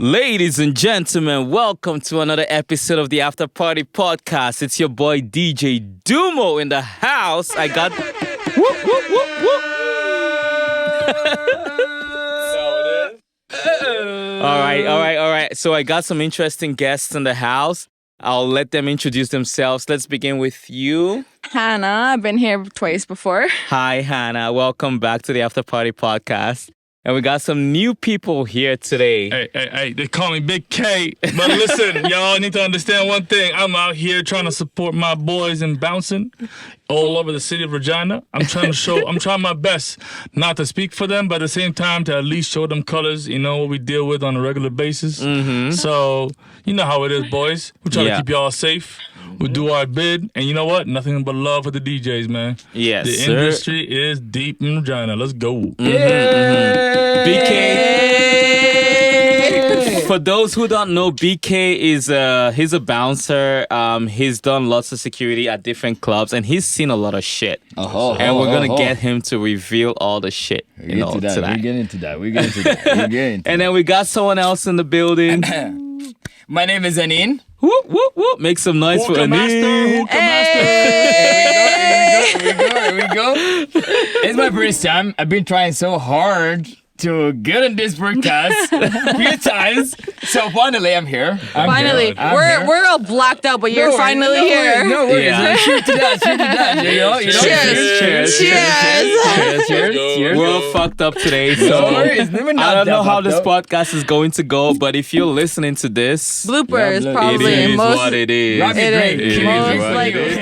Ladies and gentlemen, welcome to another episode of the After Party Podcast. It's your boy DJ Dumo in the house. I got whoop, whoop, whoop, whoop. All right. So I got some interesting guests in the house. I'll let them introduce themselves. Let's begin with you. Hannah, I've been here twice before. Hi, Hannah. Welcome back to the After Party Podcast. And we got some new people here today. Hey, they call me Big K. But listen, y'all need to understand one thing. I'm out here trying to support my boys and bouncing all over the city of Regina. I'm trying my best not to speak for them, but at the same time to at least show them colors, what we deal with on a regular basis. Mm-hmm. So, you know how it is, boys. We try to keep y'all safe. We do our bid, and you know what? Nothing but love for the DJs, man. Yes, the sir. industry is deep in Regina. Let's go. BK. For those who don't know, BK is he's a bouncer. He's done lots of security at different clubs, and he's seen a lot of shit. And we're gonna get him to reveal all the shit. We get into that. And then we got someone else in the building. My name is Anin. Whoop, whoop, whoop. Make some noise for Anin. Here we go. It's my first time. I've been trying so hard to get on this broadcast a few times. So finally, I'm here. We're all blocked out, but you're finally here. No worries. Yeah. Cheers to that. Cheers. We're all fucked up today, so No worries. Never I don't know how this podcast is going to go, but if you're listening to this, Bloopers, Yeah, probably. it is what it is. Grab your drink. It is Most what likely. it is.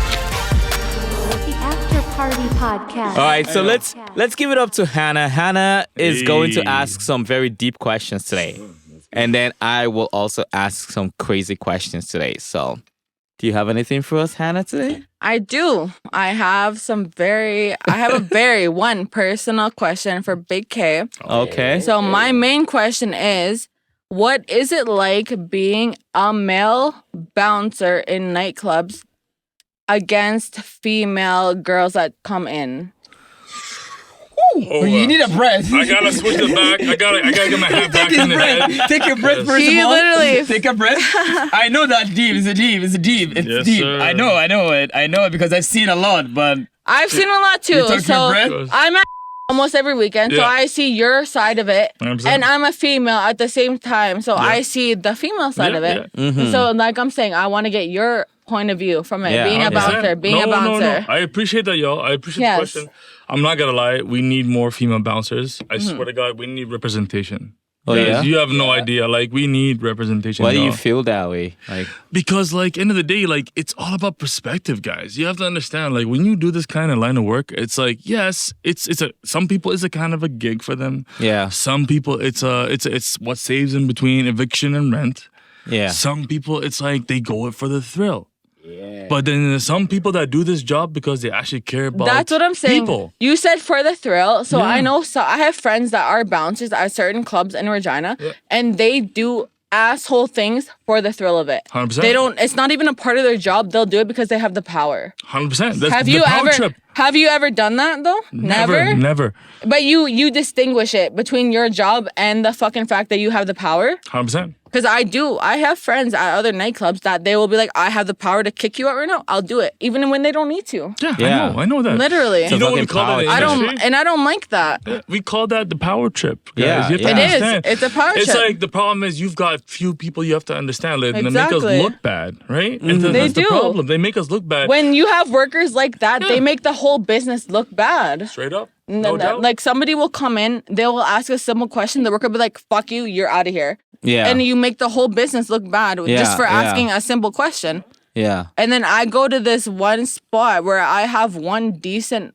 The After Party Podcast. All right, so let's give it up to Hannah. Hannah is going to ask some very deep questions today. And then I will also ask some crazy questions today. So, do you have anything for us, Hannah, today? I do. I have a very one personal question for Big K. Okay. So my main question is, what is it like being a male bouncer in nightclubs against female girls that come in? You need a breath. I gotta switch it back. I gotta get my hat back in the head. Take a breath first He of all. literally- Take a breath. I know that deep. It's deep. It's Yes, deep. sir. I know it because I've seen a lot, but I've seen a lot too. You took So your breath? I'm at almost every weekend, so Yeah. I see your side of it, 100%. and I'm a female at the same time, so I see the female side of it. So, like I'm saying, I want to get your point of view from it, Yeah, being a 100%. bouncer, being a No. bouncer. I appreciate that, y'all. I appreciate Yes. the question. I'm not gonna lie. We need more female bouncers. I swear to God, we need representation. Oh, Guys, yeah? you have no idea. Like, we need representation. Why do you y'all. feel that way? Like, Because, end of the day, it's all about perspective, guys. You have to understand, when you do this kind of line of work, it's yes, some people it's a kind of a gig for them. yeah, Some people it's what saves them between eviction and rent. yeah. Some people it's they go it for the thrill. But then there's some people that do this job because they actually care about That's what I'm saying. people. You said for the thrill, so Yeah. I know. So I have friends that are bouncers at certain clubs in Regina, and they do asshole things for the thrill of it. 100%. They don't. It's not even a part of their job. They'll do it because they have the power. 100%. That's Have the you power ever? trip. Have you ever done that though? Never. But you distinguish it between your job and the fucking fact that you have the power. 100%. Because I have friends at other nightclubs that they will be like, I have the power to kick you out right now. I'll do it, even when they don't need to. Yeah, I know that. Literally. You know what we fucking call that? in power I don't, industry? and I don't like that. Yeah, we call that the power trip. Guys. Yeah, You have to yeah. It is. understand. It's a power It's trip. the problem is you've got few people you have to understand. They make us Exactly. look bad, right? And They that's do. the problem. They make us look bad. When you have workers like that, they make the whole business look bad. Straight up. No doubt. Like somebody will come in, they will ask a simple question, the worker will be like, fuck you, you're out of here. Yeah. And you make the whole business look bad just for asking a simple question. Yeah. And then I go to this one spot where I have one decent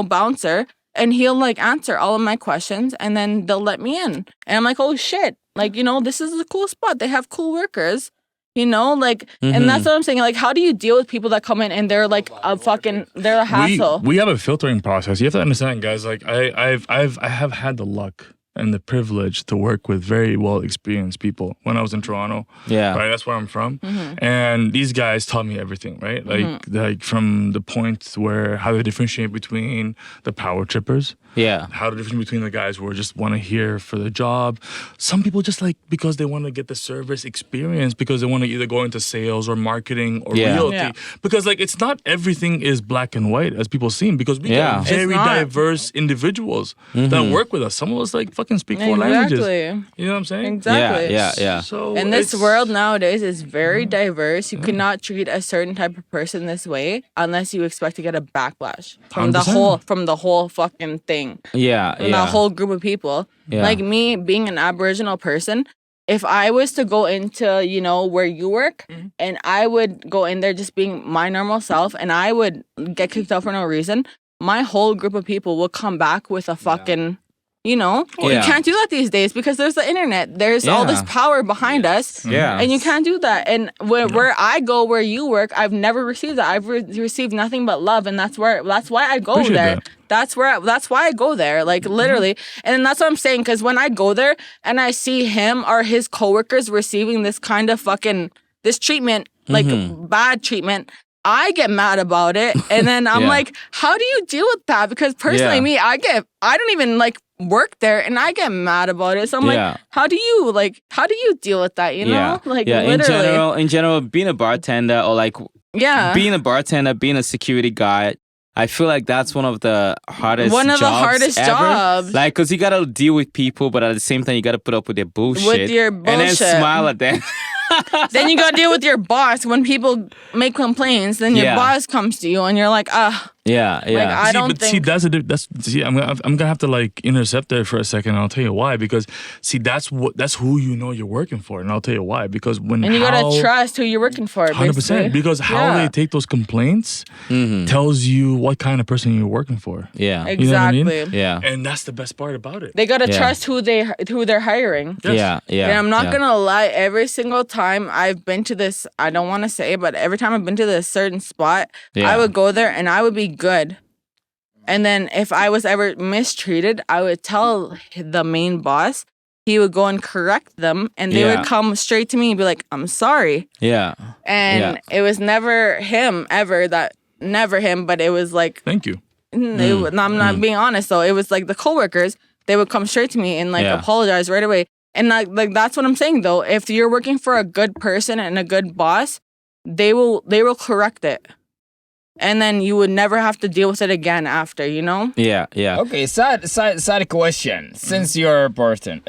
bouncer, and he'll answer all of my questions, and then they'll let me in. And I'm like, oh shit, this is a cool spot. They have cool workers. And that's what I'm saying. How do you deal with people that come in and they're they're a hassle? We have a filtering process. You have to understand, guys. I have had the luck and the privilege to work with very well experienced people when I was in Toronto. Yeah. Right, that's where I'm from. And these guys taught me everything, right? Like from the point where how to differentiate between the power trippers, Yeah. how to differentiate between the guys who just want to hear for the job. Some people just like because they want to get the service experience because they want to either go into sales or marketing or Yeah. realty. Yeah. Because like it's not everything is black and white as people seem because we Yeah. get very It's not. diverse individuals that work with us. Some of us like fucking speak four languages. You know what I'm saying? Exactly. Yeah. So And this it's- world nowadays is very diverse. You cannot treat a certain type of person this way unless you expect to get a backlash from the 100%. whole fucking thing. Yeah. From that whole group of people. Yeah. Like me being an Aboriginal person, if I was to go into, where you work and I would go in there just being my normal self and I would get kicked out for no reason, my whole group of people will come back with a fucking, you Yeah. can't do that these days because there's the internet. There's all this Yeah. power behind us. Yeah. And you can't do that. And where I go, where you work, I've never received that. I've received nothing but love, and that's why I go Appreciate there. that. That's why I go there, like literally. And that's what I'm saying. Because when I go there and I see him or his coworkers receiving this kind of this treatment, like bad treatment, I get mad about it. And then I'm Yeah. like, how do you deal with that? Because personally, Yeah. I don't even work there and I get mad about it. So I'm Yeah. like, how do you deal with that? You know, yeah. literally. In general, being a bartender or like Yeah. being a bartender, being a security guard, I feel like that's one of the hardest One of the jobs hardest ever. jobs. Like, cause you gotta deal with people, but at the same time, you gotta put up with their bullshit. With your And then bullshit. smile at them. Then you gotta deal with your boss when people make complaints. Then your Yeah. boss comes to you and you're like, yeah. I don't think. I'm gonna have to like intercept there for a second. And I'll tell you why. Because that's who you know you're working for, and I'll tell you why. Because And you gotta trust who you're working for. 100%. basically. Because how Yeah. they take those complaints tells you what kind of person you're working for. Yeah. You know what I mean? Exactly. Yeah. And that's the best part about it. They gotta Yeah. trust who they're hiring. Yeah. Yeah. And I'm not yeah. gonna lie, every single time I've been to this, I don't wanna say, but every time I've been to this certain spot, Yeah. I would go there and I would be good. And then if I was ever mistreated, I would tell the main boss. He would go and correct them and they Yeah. would come straight to me and be like, I'm sorry. Yeah. And it was never him ever never him, but it was like, Thank you. I'm not being honest though. It was like the coworkers, they would come straight to me and Yeah. apologize right away. And like that's what I'm saying though. If you're working for a good person and a good boss, they will correct it. And then you would never have to deal with it again after, Yeah. Yeah. Okay, side question. Since you're a person,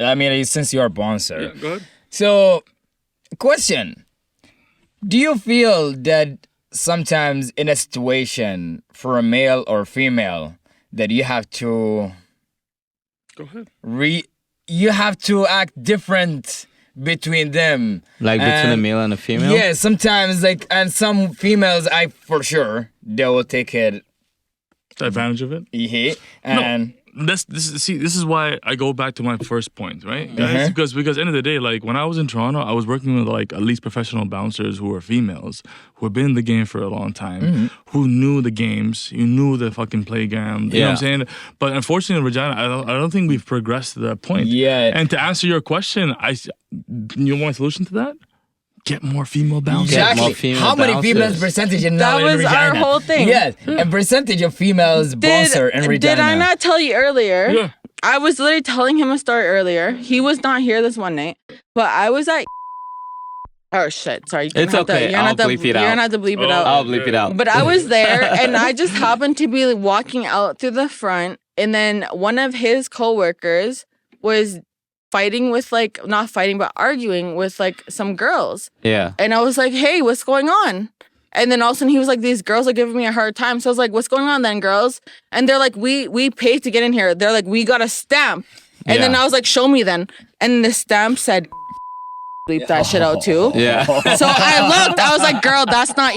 since you're a bouncer. Go ahead. So, question. Do you feel that sometimes in a situation for a male or female that you have to Go ahead. you have to act different between them? Like between a And- male and a female? Yeah, sometimes and some females for sure they will take it Advantage of it. and This is why I go back to my first point, right, guys? Because end of the day, like when I was in Toronto, I was working with like at least professional bouncers who were females, who had been in the game for a long time, who knew the games, who knew the fucking playground. You know what I'm saying? But unfortunately, in Regina, I don't think we've progressed to that point. Yeah. And to answer your question, you want a solution to that? Get more female bouncers. Get more exactly. female How many bouncers. females percentage in That now in was our Regina? whole thing. Yes, and percentage of females bouncer in Regina. Did I not tell you earlier? Yeah. I was literally telling him a story earlier. He was not here this one night, but I was at. Oh shit! Sorry, you're It's gonna have okay. To, you're I'll not to, bleep it You're out. gonna have to bleep it out. I'll bleep it out. But I was there, and I just happened to be walking out through the front, and then one of his coworkers was fighting with not fighting, but arguing with some girls. Yeah. And I was like, hey, what's going on? And then all of a sudden he was like, these girls are giving me a hard time. So I was like, what's going on then, girls? And they're like, we paid to get in here. They're like, we got a stamp. And then Yeah. I was like, show me then. And the stamp said, bleep that shit out too. Yeah. So I looked, I was like, girl, that's not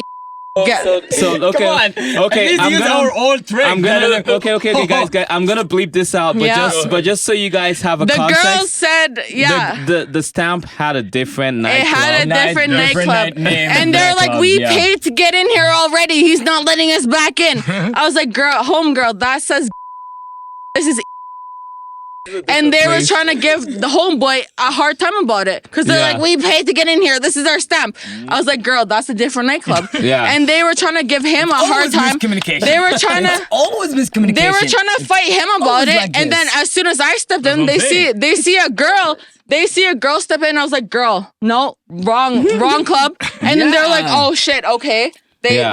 get. So okay, Come on. okay, At least I'm use gonna, our old trick. I'm gonna, okay, guys, I'm gonna bleep this out, but Yeah. just so you guys have a The context. girls said, yeah. The stamp had a different nightclub. It had a different nightclub. name And they're like, nightclub, we yeah. paid to get in here already. He's not letting us back in. I was like, girl, homegirl, that says this is And they were Place. trying to give the homeboy a hard time about it. Because they're Yeah. like, we paid to get in here. This is our stamp. I was like, girl, that's a different nightclub. Yeah. And they were trying to give him a hard Always time. miscommunication. They were trying It's to... always miscommunication. They were trying to fight him about Always it, like and then this. as soon as I stepped in, That's what I'm they see a girl step in. I was like, "Girl, no, wrong club." And then they're like, Yeah. "Oh shit, okay." They Yeah.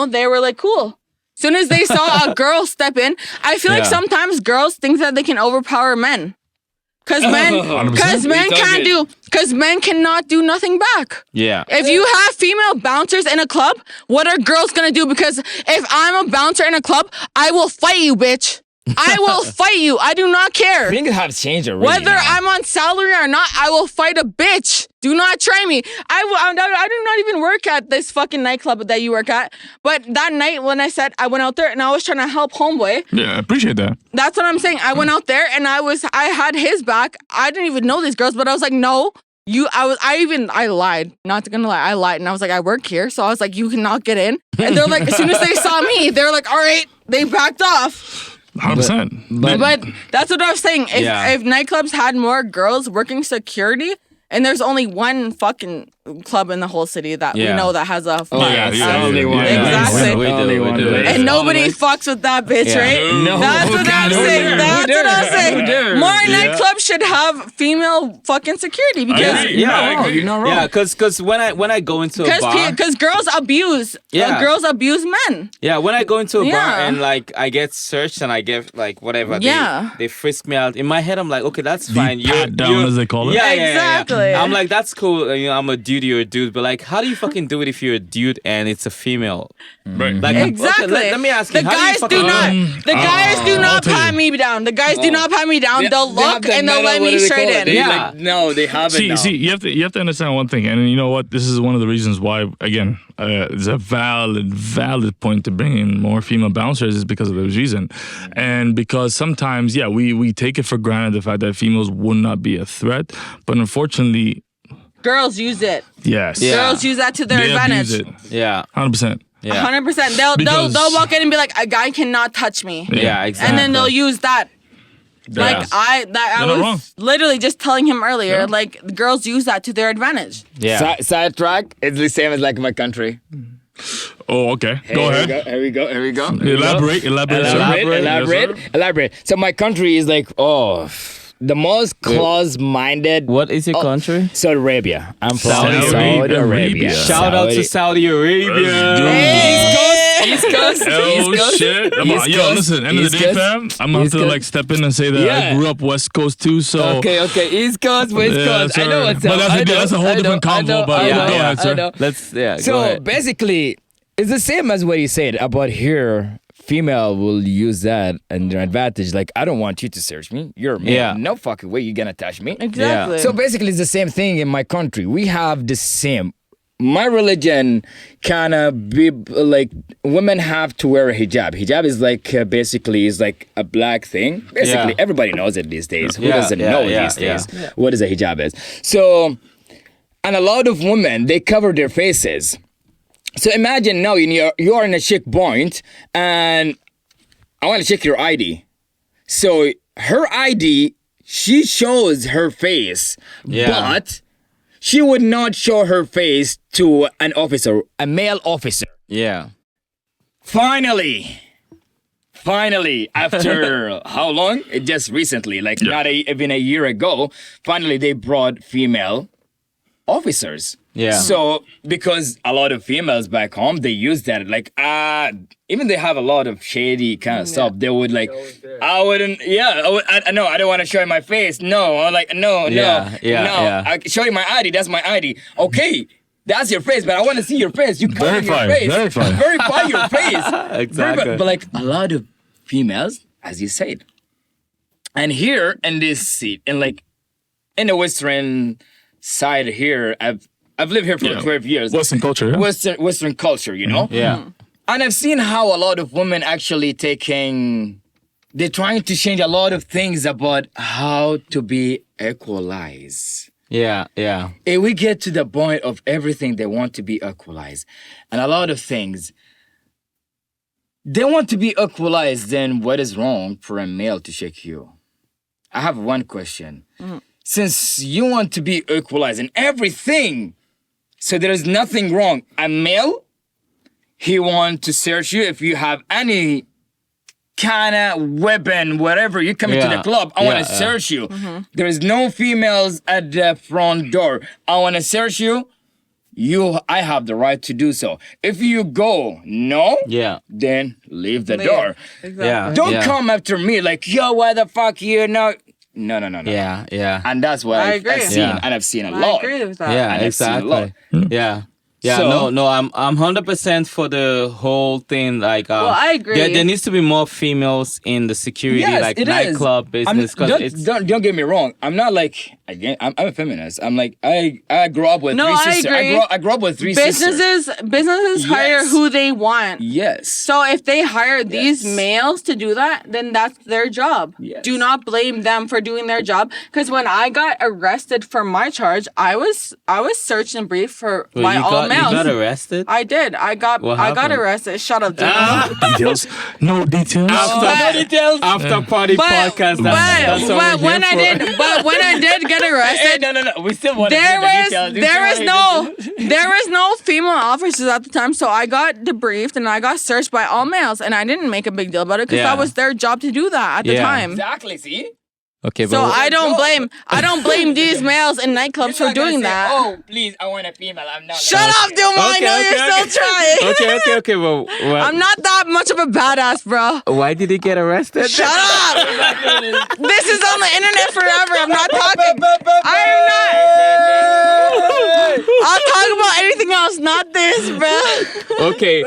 they were like, "Cool." As soon as they saw a girl step in, I feel like Yeah. sometimes girls think that they can overpower men, because men 100%. because men cannot do nothing back. Yeah. If you have female bouncers in a club, what are girls gonna do? Because if I'm a bouncer in a club, I will fight you, bitch. I will fight you. I do not care. Things have changed already. Whether now. I'm on salary or not, I will fight a bitch. Do not try me. I do not even work at this fucking nightclub that you work at. But that night when I said I went out there and I was trying to help homeboy, Yeah, I appreciate that. that's what I'm saying. I went out there and I had his back. I didn't even know these girls, but I was like, no. I lied. Not gonna lie, I lied, and I was like, I work here, so I was like, you cannot get in. And they're like, as soon as they saw me, they're like, all right, they backed off. 100%. But that's what I was saying. Yeah. If nightclubs had more girls working security, and there's only one fucking club in the whole city that we Yeah. know that has a yeah, yeah, only yeah, one. yeah, Exactly. We do. and nobody fucks with that bitch, Yeah. right? No. That's what I'm No, saying. no, That's what I'm saying. More Yeah. nightclubs should have female fucking security because agree. Yeah. I agree. You're not wrong. Yeah, because when I go into a bar, because girls abuse Yeah. girls abuse men. yeah, when I go into a bar Yeah. and like I get searched and I get like whatever, Yeah. they frisk me out. In my head, I'm like, okay, that's fine. pat down, as they call it. Yeah, Exactly. I'm like, that's cool. You know, I'm a dude, you're a dude, but like, how do you fucking do it if you're a dude and it's a female? Right. Like, Exactly. okay, let me ask the you, how guys do you fucking? the guys do I'll not tell pat you. me down. The guys do not pat me down. They'll look and they'll let me straight in. Yeah. No, they haven't. See, now. you have to understand one thing, and you know what? This is one of the reasons why, again, it's a valid point to bring in more female bouncers is because of this reason, and because sometimes, yeah, we take it for granted the fact that females would not be a threat, but unfortunately, Girls use it. yes, Yeah. Girls use that to their they advantage. abuse it, Yeah, 100%. yeah, 100%. They'll Because- walk in and be like, a guy cannot touch me. yeah, exactly. And then they'll use that. Like Yes. I They're not was wrong. literally just telling him earlier, like the girls use that to their advantage. yeah. Sidetrack. It's the same as like my country. Oh, okay, go ahead. Here we go. Elaborate. Elaborate. So my country is like, the most close-minded. What is your country? Saudi Arabia. I'm from Saudi Saudi Arabia. Arabia. Shout out to Saudi Arabia. East Coast. Oh shit! East Yo, Coast. listen, end of the East day, Coast. fam. I'm gonna have East to Coast. like step in and say that I Yeah. grew up West Coast too. So Okay. East Coast, West Yeah, Coast. I know sir. what's But up. that's a- I know, that's a whole I know, different I know, convo, but I yeah, know, go ahead, I sir. know. Let's go So ahead. basically, it's the same as what you said about here. Female will use that and their advantage. Like, I don't want you to search me. You're a man. Yeah. No fucking way you're gonna touch me. Exactly. So basically, it's the same thing in my country. We have the same. My religion kind of be like women have to wear a hijab. Hijab is like basically is like a black thing. Basically, Yeah. everybody knows it these days. Who Yeah, doesn't yeah, know yeah, these days yeah. what is a hijab is? So, and a lot of women they cover their faces. So imagine now you are in a checkpoint and I want to check your ID. So her ID, she shows her face, Yeah. but she would not show her face to an officer, a male officer. Yeah. Finally, after how long? Just recently, like not even a year ago, finally they brought female officers. Yeah. So because a lot of females back home, they use that like even they have a lot of shady kind of stuff. They would like I wouldn't I know I don't want to show you my face. No, I'm like no, Yeah, yeah, no. yeah. I show you my ID. That's my ID. Okay. That's your face, but I want to see your face. You cover your Verify, face. verify. Verify your face. Exactly. But like a lot of females, as you said, and here in this seat, in like in the Western side here, I've lived here for 12 years. Western culture. Yeah? Western culture, you know. Yeah. And I've seen how a lot of women actually they're trying to change a lot of things about how to be equalized. Yeah. Yeah. If we get to the point of everything they want to be equalized, and a lot of things they want to be equalized, then what is wrong for a male to shake you? I have one question. Since you want to be equalized in everything, so there is nothing wrong. A male, he want to search you if you have any kind of weapon, whatever. You come into the club, I want to search you. There is no females at the front door. I want to search you. I have the right to do so. If you go no, then leave the door. Exactly. Yeah. Don't come after me like, yo, why the fuck you know? No. Yeah. And that's what I agree. I've seen, Yeah. and I've seen a I lot. agree with that. Yeah, And I've seen a exactly. Yeah. Yeah, So- no, I'm 100% for the whole thing. Like, I agree. There needs to be more females in the security, Yes, like it is. nightclub business, because don't get me wrong. I'm not like again. I'm a feminist. I'm like I grew up with No, three I sisters. agree. I grew up with three sisters. Businesses hire Yes. who they want. Yes. So if they hire these Yes. males to do that, then that's their job. Yes. Do not blame them for doing their job. Because when I got arrested for my charge, I was searched and briefed for by all males. You got arrested? I did. I got What got happened? arrested. Shut up, dude. Details. No details. After party podcast. That's what we're when I here for. did, but when I did get arrested, No. We still want there was no female officers at the time, so I got debriefed and I got searched by all males, and I didn't make a big deal about it because Yeah. that was their job to do that at the Yeah. time. Exactly. See. Okay, So but I don't blame these males in nightclubs for doing that. Oh, please, I want a female. I'm not. Shut up, Duma. I know you're still trying. okay. Well, I'm not that much of a badass, bro. why did he get arrested? Shut up. This is on the internet forever. I'm not talking. I am not. I'll talk about anything else, not this, bro. Okay,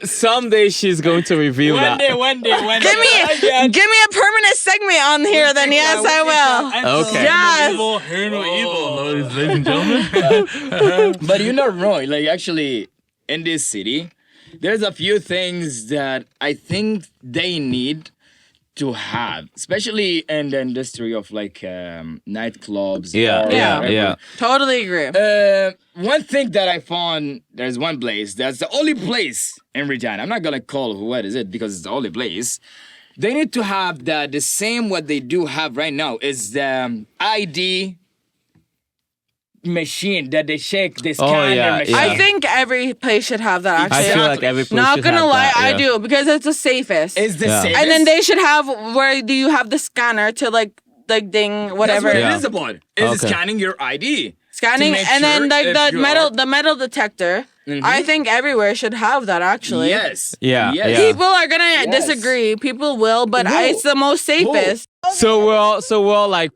someday she's going to reveal that. One day. Give me a permanent segment on here, then yes, I will. Okay. Yes. Evil, hear no evil, ladies and gentlemen. But you're not wrong. Like actually, in this city, there's a few things that I think they need to have, especially in the industry of like nightclubs. Yeah, or yeah, whatever. yeah. Totally agree. One thing that I found, there's one place that's the only place in Regina. I'm not gonna call what is it because it's the only place. They need to have the same what they do have right now is the ID machine that they shake this scanner yeah, machine. yeah. I think every place should have that. I Actually, feel like every place not should gonna have lie, that, I yeah. do because it's the safest. Is the Yeah. safest. And then they should have where do you have the scanner to like ding That's whatever what Yeah. it is about. Is Okay. scanning your ID. scanning, to make and then sure like if you are- the metal detector. I think everywhere should have that actually. Yes. Yeah, Yes. yeah. People are gonna disagree. People will, but it's the most safest. So we're all like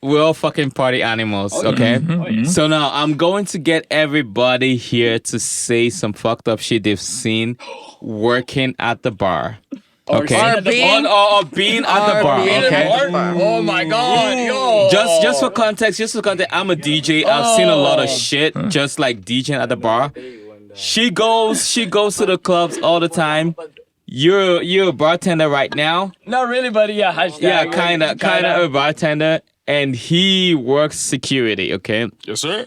we're all fucking party animals, okay? So now I'm going to get everybody here to say some fucked up shit they've seen working at the bar. Okay. Or being- or being at the bar, okay? Oh my god, yo. Just for context, I'm a DJ. I've seen a lot of shit just like DJing at the bar. She goes to the clubs all the time. You're a bartender right now. Not really, but yeah, hashtag. Yeah, kind of a bartender, and he works security. Okay. Yes, sir.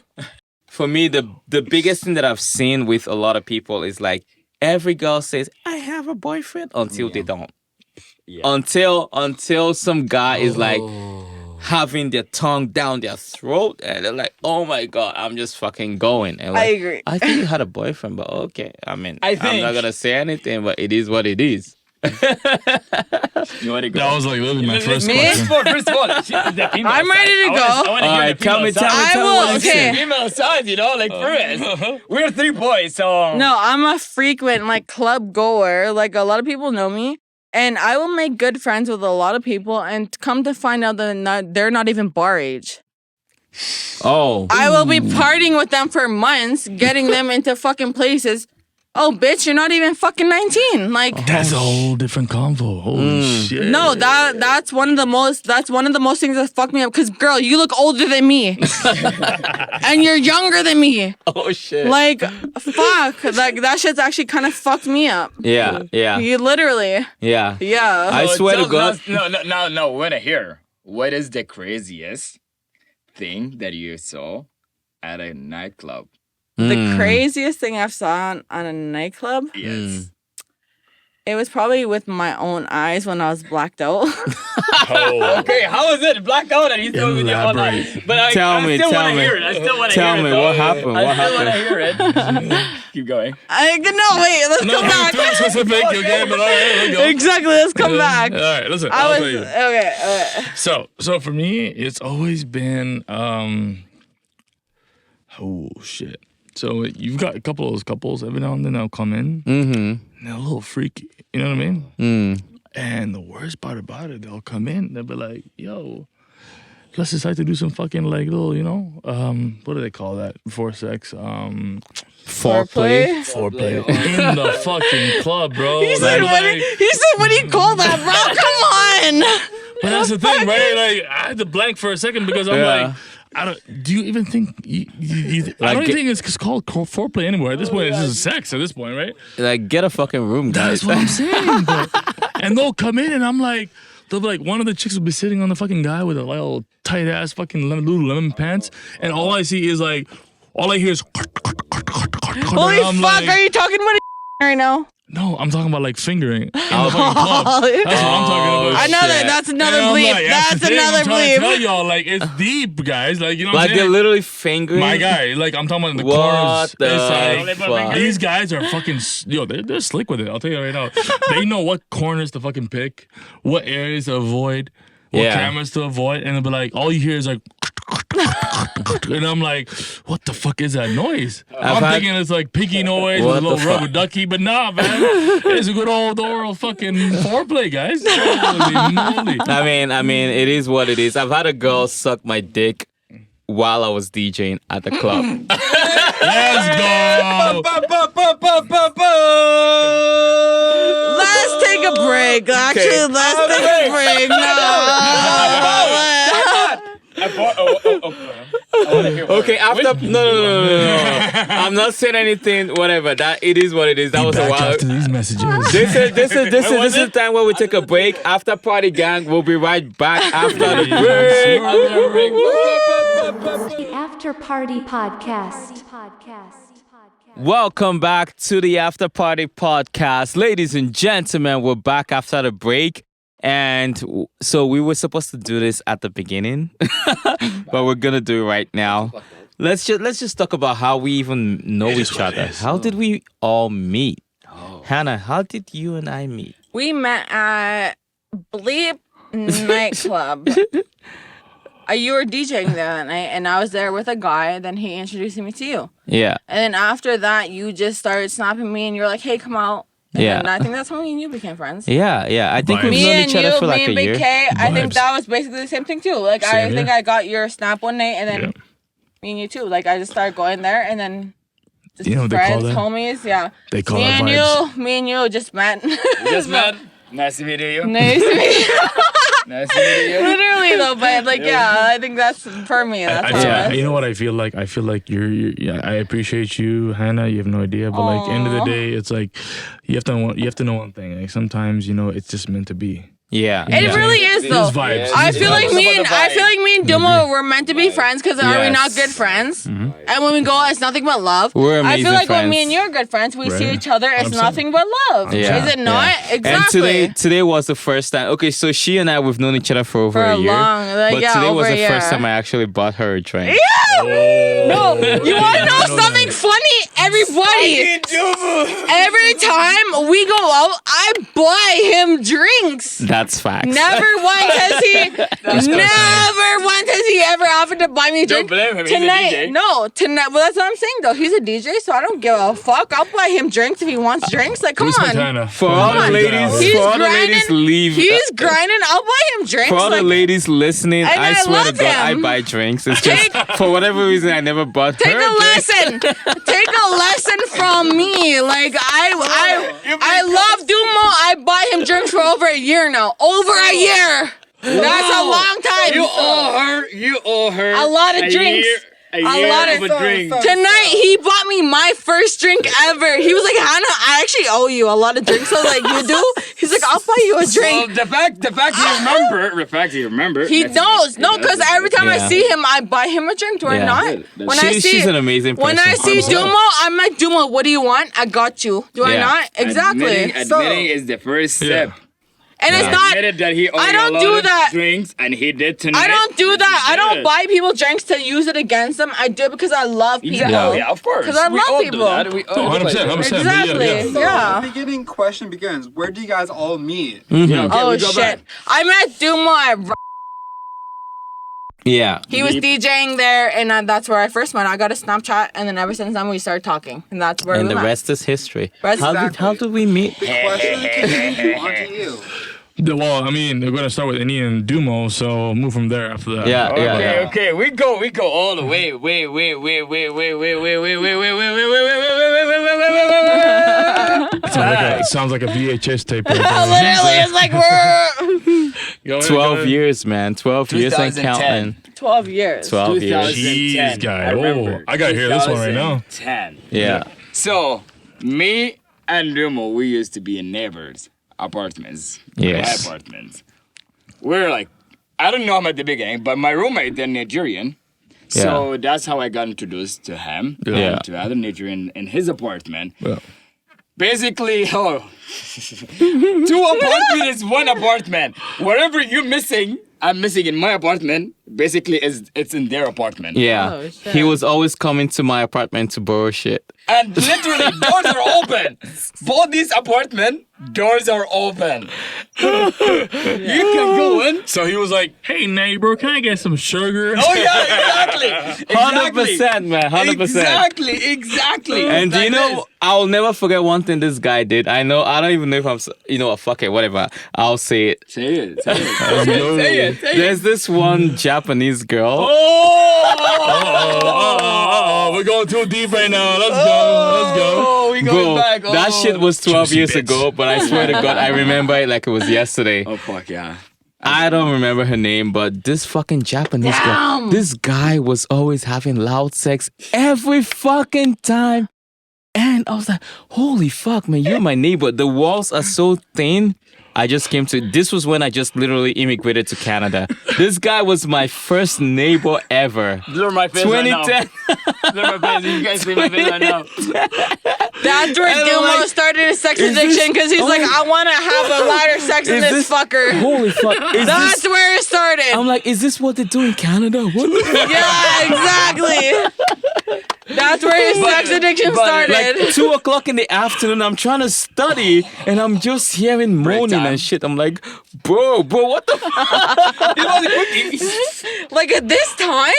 For me, the biggest thing that I've seen with a lot of people is like every girl says, "I have a boyfriend," until they don't. Until some guy is like having their tongue down their throat, and they're like, "Oh my god, I'm just fucking going." And like, I agree. I think you had a boyfriend, but okay. I mean, I I'm think- not gonna say anything, but it is what it is. You want to go? That was like literally my first Me? question. First of all, the female I'm ready to side. go. I want to hear Alright, the tell female me, side. tell me, I tell me will, what you okay. think. Female side, you know, like for us. We're three boys, so No, I'm a frequent like club goer. Like a lot of people know me, and I will make good friends with a lot of people. And come to find out that they're not even bar age. Oh, I will be partying with them for months, getting them into fucking places. Oh, bitch, you're not even fucking 19. Like, That's a whole different convo. Holy shit. no, that's one of the most things that fuck me up. Cause girl, you look older than me, and you're younger than me. oh shit. Like, fuck, like that shit's actually kind of fucked me up. Yeah. You literally, Yeah. yeah. I swear to God. No. When I hear, what is the craziest thing that you saw at a nightclub? The craziest thing I've saw on a nightclub Yes. It was probably with my own eyes when I was blacked out. Oh, Okay, how is it blacked out and he's doing with your own Elaborate. eyes? But Tell me, still tell wanna me. hear it. I still want to Tell hear me, it. what happened? I What still want to happened? hear it. Keep going. No, wait, let's no, come back. too specific, okay, but all right, let's go. Exactly, let's come back. All right, listen. I I'll was tell you. okay. So for me, it's always been oh shit. So you've got a couple of those couples every now and then they'll come in. Mm-hmm. And they're a little freaky. You know what I mean? Mm. And the worst part about it, they'll come in, they'll be like, yo, let's decide to do some fucking like little, you know, what do they call that before sex? Foreplay. Foreplay. In the fucking club, bro. He said, what do you call that, bro? Come on. But that's the thing, right? Like, I had to blank for a second because I'm Yeah. like, do you even think I don't even think it's called foreplay anymore. At this point, it's just sex at this point, right? Like, get a fucking room, guys. That's what I'm saying, bro. And they'll come in and I'm like, they'll be like, one of the chicks will be sitting on the fucking guy with a little tight ass fucking Lululemon pants, and all I see is like, all I hear is. Holy I'm fuck, like, are you talking about right now? No, I'm talking about like fingering in the fucking club. That's what I'm talking about. That's another And I'm bleep. like, That's the thing, another I'm trying to tell bleep. y'all, like, it's deep, guys. Like, you know what Like, I'm they're saying? literally fingering. My guy, like, I'm talking about in the What corners. the It's like, fuck? these guys are fucking, they're slick with it. I'll tell you right now. They know what corners to fucking pick, what areas to avoid, what Yeah. cameras to avoid, and they'll be like, all you hear is like, and I'm like, what the fuck is that noise? I'm had- thinking it's like piggy noise What with a little the rubber fuck? ducky, but nah, man. It's a good old oral fucking foreplay, guys. Holy moly. I mean, it is what it is. I've had a girl suck my dick while I was DJing at the club. Let's go. Let's take a break. Actually, let's take a break. Okay, after no. I'm not saying anything. Whatever. That it is what it is. That was a Back while. after these messages. This is the time where we take a break. After Party Gang, we'll be right back after the break. The After Party Podcast. Welcome back to the After Party Podcast. Ladies and gentlemen, we're back after the break. And so we were supposed to do this at the beginning, but we're gonna do it right now. Let's just talk about how we even know each other. How did we all meet? Hannah, how did you and I meet? We met at Bleep nightclub. You were DJing there that night, and I was there with a guy. Then he introduced me to you. Yeah. And then after that, you just started snapping me, and you're like, "Hey, come out." And Yeah. then I think that's when me and you became friends. Yeah. I think we've Vibes. Me known and each other you, for like me a and Big year. K, I think Vibes. that was basically the same thing too. Like I Same think here. I got your snap one night, and then Yeah. me and you too. Like I just started going there, and then just You know what they call friends, that? homies. Yeah. They call me it and vibes. me and you just met. Just met. Nice to meet you. Nice to meet you. Nice to meet you. Literally though, but like yeah, I think that's for me. That's how Yeah. it was. You know what I feel like? I feel like yeah, I appreciate you, Hannah. You have no idea, but like end of the Aw. day, it's like you have to know one thing. Like sometimes it's just meant to be. Yeah. It yeah. really is It's though. vibes. I It's feel like vibes. me and Duma were meant to be friends because are we not Yes. good friends? Mm-hmm. And when we go, it's nothing but love. We're I feel amazing like when me friends. and you are good friends, we see Right. each other. It's 100%. nothing but love. Yeah, Is it not? yeah. Exactly. And today was the first time. Okay, so she and I we've known each other for over For a a year. long- like, but yeah, today was over the a first year. time I actually bought her a drink. No, you want to know something funny? Everybody, every time we go out, I buy him drinks. That's facts. Never once has he ever offered to buy me a drink. Don't blame him, he's a Tonight, DJ. no, tonight. Well, that's what I'm saying though. He's a DJ, so I don't give a fuck. I'll buy him drinks if he wants drinks. Like, come Respect on. Hannah. For all the on. ladies, He's for all the ladies grinding. leave. He's grinding. I'll buy him drinks. For all the like, ladies listening, And I I swear to love God, I him. buy drinks. It's just for whatever reason I never bought Take her a a drink. lesson. Take a lesson from me. Like I love Dumo. I buy him drinks for over a year now. Over a year. That's a long time. You owe her A lot of drinks. A A year lot of of a drink. Tonight he bought me my first drink ever. He was like, Hannah, I actually owe you a lot of drinks. I was like, you do? He's like, I'll buy you a Well, drink. the fact you remember. He knows. No, because every time I Yeah. see him, I buy him a drink. Do I Yeah. not? Good. When I see She's an amazing person. When I see 100%. Dumo, I'm like, Dumo, what do you want? I got you. Do I Yeah. not? Exactly. Admitting is the first step. And it's Yeah. not. Admitted that he owed I you don't a lot do of that. drinks, and he did tonight. I don't do that. I don't Good. buy people drinks to use it against them. I do it because I love people. Yeah, of course. 'Cause I We love all do people. that. We all 100%, 100%. Exactly. But Yeah. The beginning question begins. Where do you guys all meet? Yeah, okay, Oh we go shit! back. I met Dumo at Yeah. he was DJing there, and that's where I first met. I got a Snapchat, and then ever since then we started talking, and that's where And we the met. rest is history. Rest- How did we meet? The question continues onto you. Well, I mean, we're gonna start with Annie and Dumo, so move from there after that. Yeah, yeah, Okay, yeah. okay, we go all the way. Wait. Sounds like a VHS tape. Right Literally, it's like we're there. 12 years, man. 12 years and 2010. counting. 12 years. 12 years. Jeez, guy. Oh, I gotta hear this one right now. 2010. Yeah. So, me and Dumo, we used to be in neighbors' apartments. Yes. My apartments. We're like, I don't know him at the beginning, but my roommate, they're Nigerian. So that's how I got introduced to him. Yeah. To other Nigerian in his apartment. Yeah. Basically, two apartments is one apartment. Whatever you're missing, I'm missing in my apartment. Basically, it's in their apartment. Yeah. Oh, shit. He was always coming to my apartment to borrow shit. And literally, doors are open. Both these apartment doors are open. You can go in. So he was like, "Hey neighbor, can I get some sugar?" Oh yeah, exactly. 100%, man. 100%. Exactly. And do you Like know, I'll never forget one thing this guy did. I don't even know if I'm, fuck it, whatever. I'll say it. this? Say it. Say it. Yo. Say it. Say it. There's this one Japanese girl. Oh, we're going too deep right now. Let's go. Oh, we going Bro, back. that shit was 12 Juicy years bits. ago, but I swear to God, I remember it like it was yesterday. Oh fuck yeah. I don't remember her name, but this fucking Japanese girl, this guy was always having loud sex every fucking time. And I was like, holy fuck, man, you're my neighbor. The walls are so thin. This was when I just literally immigrated to Canada. This guy was my first neighbor ever. These are my face right now. 2010. These are my face. You guys see my face right now. That's where And I'm Dumo like, started his sex is this- addiction because he's oh like, my- I want to have a ladder sex in Is this this- fucker. Holy fuck. That's where it started. I'm like, is this what they do in Canada? What the fuck? Yeah, exactly. That's where his sex addiction started. Like 2 o'clock in the afternoon, I'm trying to study and I'm just hearing moaning time. and shit. I'm like, bro, what the fuck? Like at this time?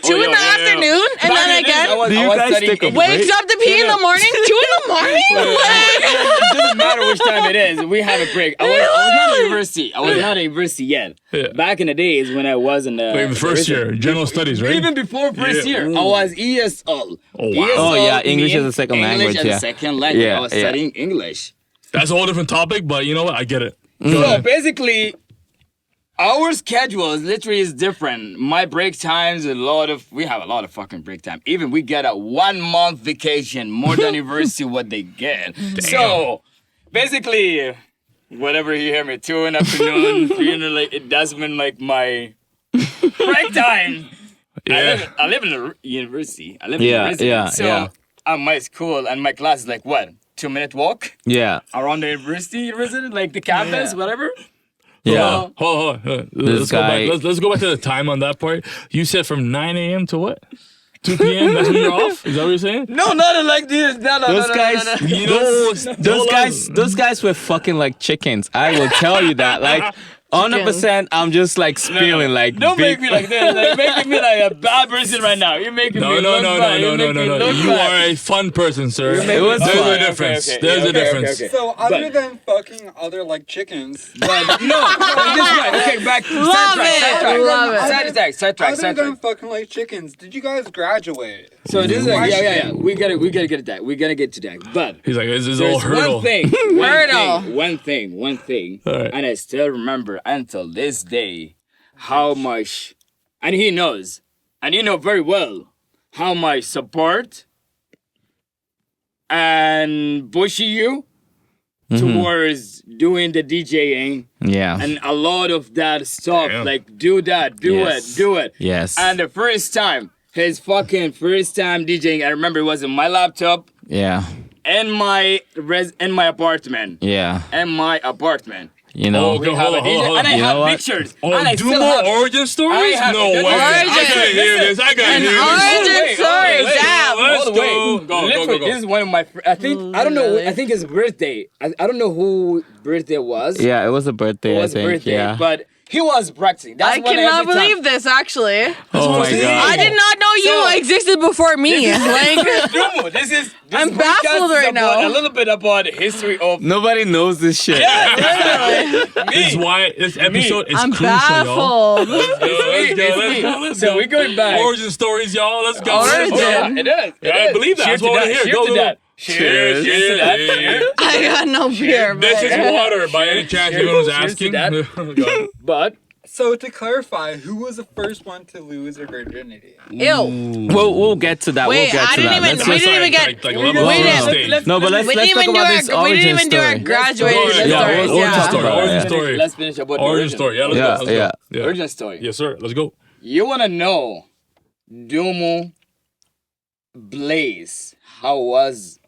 2 in the afternoon? And then again? Do you guys take a break? Wakes up to pee in the morning? 2 in the morning? Like, It doesn't matter which time it is. We have a break. I was not in university. I was not in university yet. Yeah. Back in the days when I was in the Like the first year, general studies, right? Even before first Yeah. year, I was ESL. Oh, wow. Oh, yeah, English means as a second English language, as yeah. a second language. Yeah, I was yeah. studying English. That's a whole different topic, but you know what? I get it. So basically, our schedule is literally is different. My break times, we have a lot of fucking break time. Even we get a 1 month vacation, more than university what they get. So basically, whatever you hear me, 2 in the afternoon, 3 in the late, it does mean like my break time. Yeah. I live in a university. I live Yeah, in a residence. yeah, So yeah. at my school and my class is like what? 2-minute walk Yeah. around the university resident, like the campus, whatever. Yeah. Hold on. This guy- Let's go back to the time on that part. You said from 9 a.m. to what? 2 p.m. That's when you're off? Is that what you're saying? No, not like this. No, Those guys, You know, those guys were fucking like chickens. I will tell you that. Like, 100%, I'm just like spilling like. Don't big- make me like this. Like, making me like a bad person right now. You're making No. me look bad. You're making me look You bad. are a fun person, sir. It was There's fun. a difference. Okay, There's yeah, a difference. okay. So other But- than fucking other like chickens, But no, this way. Okay, back. Love it. Love it. other than Sidetrack. fucking like chickens, did you guys graduate? So this is yeah. We gotta get to that. We gotta get to that. But He's like, this is there's all hurdle. one thing. Hurdle. One thing. All right. And I still remember until this day how much, and he knows, and you know very well how much support and pushing you towards doing the DJing Yeah. and a lot of that stuff. Damn. Like, do that, do Yes. it, do it. Yes. And the first time, his fucking first time DJing, I remember it was in my laptop Yeah. in my apartment. Yeah. In my apartment. You know. Oh, We have a DJ, and I You know have what? pictures. Oh, and I do still more have origin stories? I have- No way. Origin. I gotta hear this. I gotta An hear origin this. story, wait, damn. Let's All the way. go. Go, Literally, go. this is one of my. I think I don't know. Really? I think his birthday. I don't know who birthday was. Yeah, it was a birthday. it was I think. birthday, Yeah. but he was practicing. That's I when cannot every time- believe this, actually. Oh my god. I did not know you So- existed before me. Like, Dumo, this is. This I'm podcast baffled is right about now. A little bit about the history of. Nobody knows this shit. This is why this episode is I'm crucial, y'all. baffled. Let's go. Let's So go. we're going back. Origin stories, y'all. Let's go. Origin. Let's go. Yeah, it is. Yeah, I believe that. Cheers That's what I to wanna that. hear. Cheers Go, to go, that. go. Cheers. Cheers to that. Cheers. I got no beer, but This is water by any chance Cheers. anyone was Cheers to asking. that. Go ahead. But So to clarify, who was the first one to lose their virginity? ew. We'll get to that. Wait, we'll get I to didn't that. even- Let's we just- didn't even get- like we level didn't- stage. No, but let's We talk didn't even about do this our. We origin didn't even do our story. graduation Yeah, stories. origin Yeah. story. Origin story. let's finish about the Origin story. Yeah, let's Yeah, go. Let's yeah. go. Yeah. Origin story. Yes, sir. Let's go. You wanna know, Dumo, Blaze, how was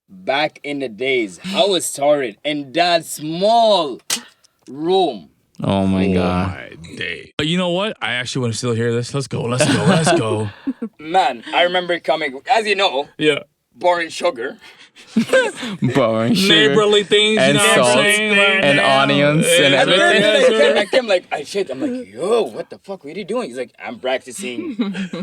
back in the days? How it started in that small room. Oh my god. My day. But you know what? I actually want to still hear this. Let's go. Let's go. Let's go. Man, I remember coming, as you know, Yeah. born sugar. Boring. Sugar. Neighborly things, And you know what I'm salt, saying? Like, and onions and And everything. then I came like, I shit. I'm like, yo, what the fuck? What are you doing? He's like, I'm practicing.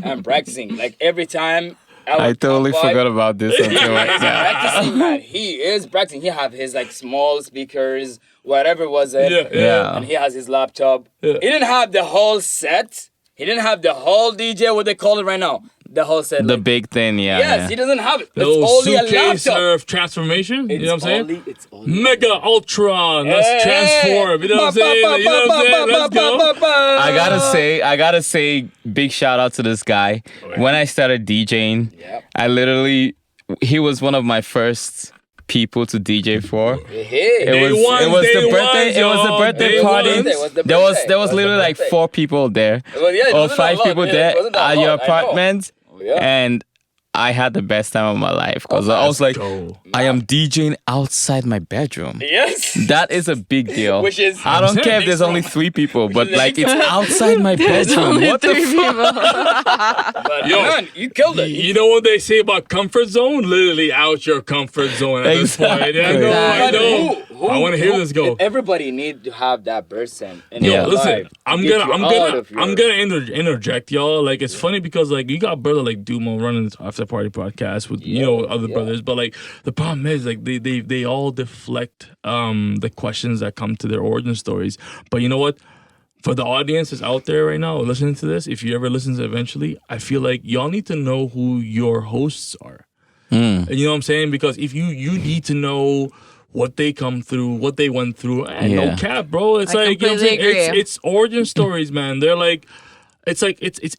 I'm practicing. Like every time. I totally forgot about this until right He's now. practicing, man. He is practicing. He have his like small speakers, whatever was it. Yeah, Yeah. And he has his laptop. Yeah. He didn't have the whole set. He didn't have the whole DJ, what they call it right now. The whole set. The like, big thing, yeah. yes, yeah. he doesn't have it. The It's little only a suitcase laptop. of transformation. You know what I'm saying? It's only. Mega Ultron. Let's transform. You know what I'm saying? You know what I'm saying? Let's go. I gotta say, big shout out to this guy. When I started DJing, Yep. he was one of my first people to DJ for. Hey. It was one, it was day the birthday one, it was the y'all. birthday Day party. one. It was the There was birthday. It was the literally like birthday. 4 people there. Well, yeah, it Or wasn't 5 a lot. people Yeah, there it wasn't that at your lot, I know. apartment. Yeah. And I had the best time of my life because I was like, go. I am DJing outside my bedroom. Yes. That is a big deal. Which is- I don't care if there's only 3 people, but like it's outside my bedroom. What the fuck? But Yo. man, you killed it. You know what they say about comfort zone? Literally out your comfort zone at this point. Exactly. Yeah, I know, I But know. I want to hear this go. Everybody need to have that person in Yo, their listen, life to I'm get you out of your- gonna interject, y'all. Like, it's funny because like you got brother like Dumo running this after party podcast with other brothers, but like the problem is like they all deflect the questions that come to their origin stories. But you know what? For the audience that's out there right now listening to this, if you ever listen to it eventually, I feel like y'all need to know who your hosts are. And you know what I'm saying? Because if you need to know what they come through, what they went through, and no Yeah. cap, bro. It's I like, you know what I'm saying? completely agree. It's origin stories, man. They're like, it's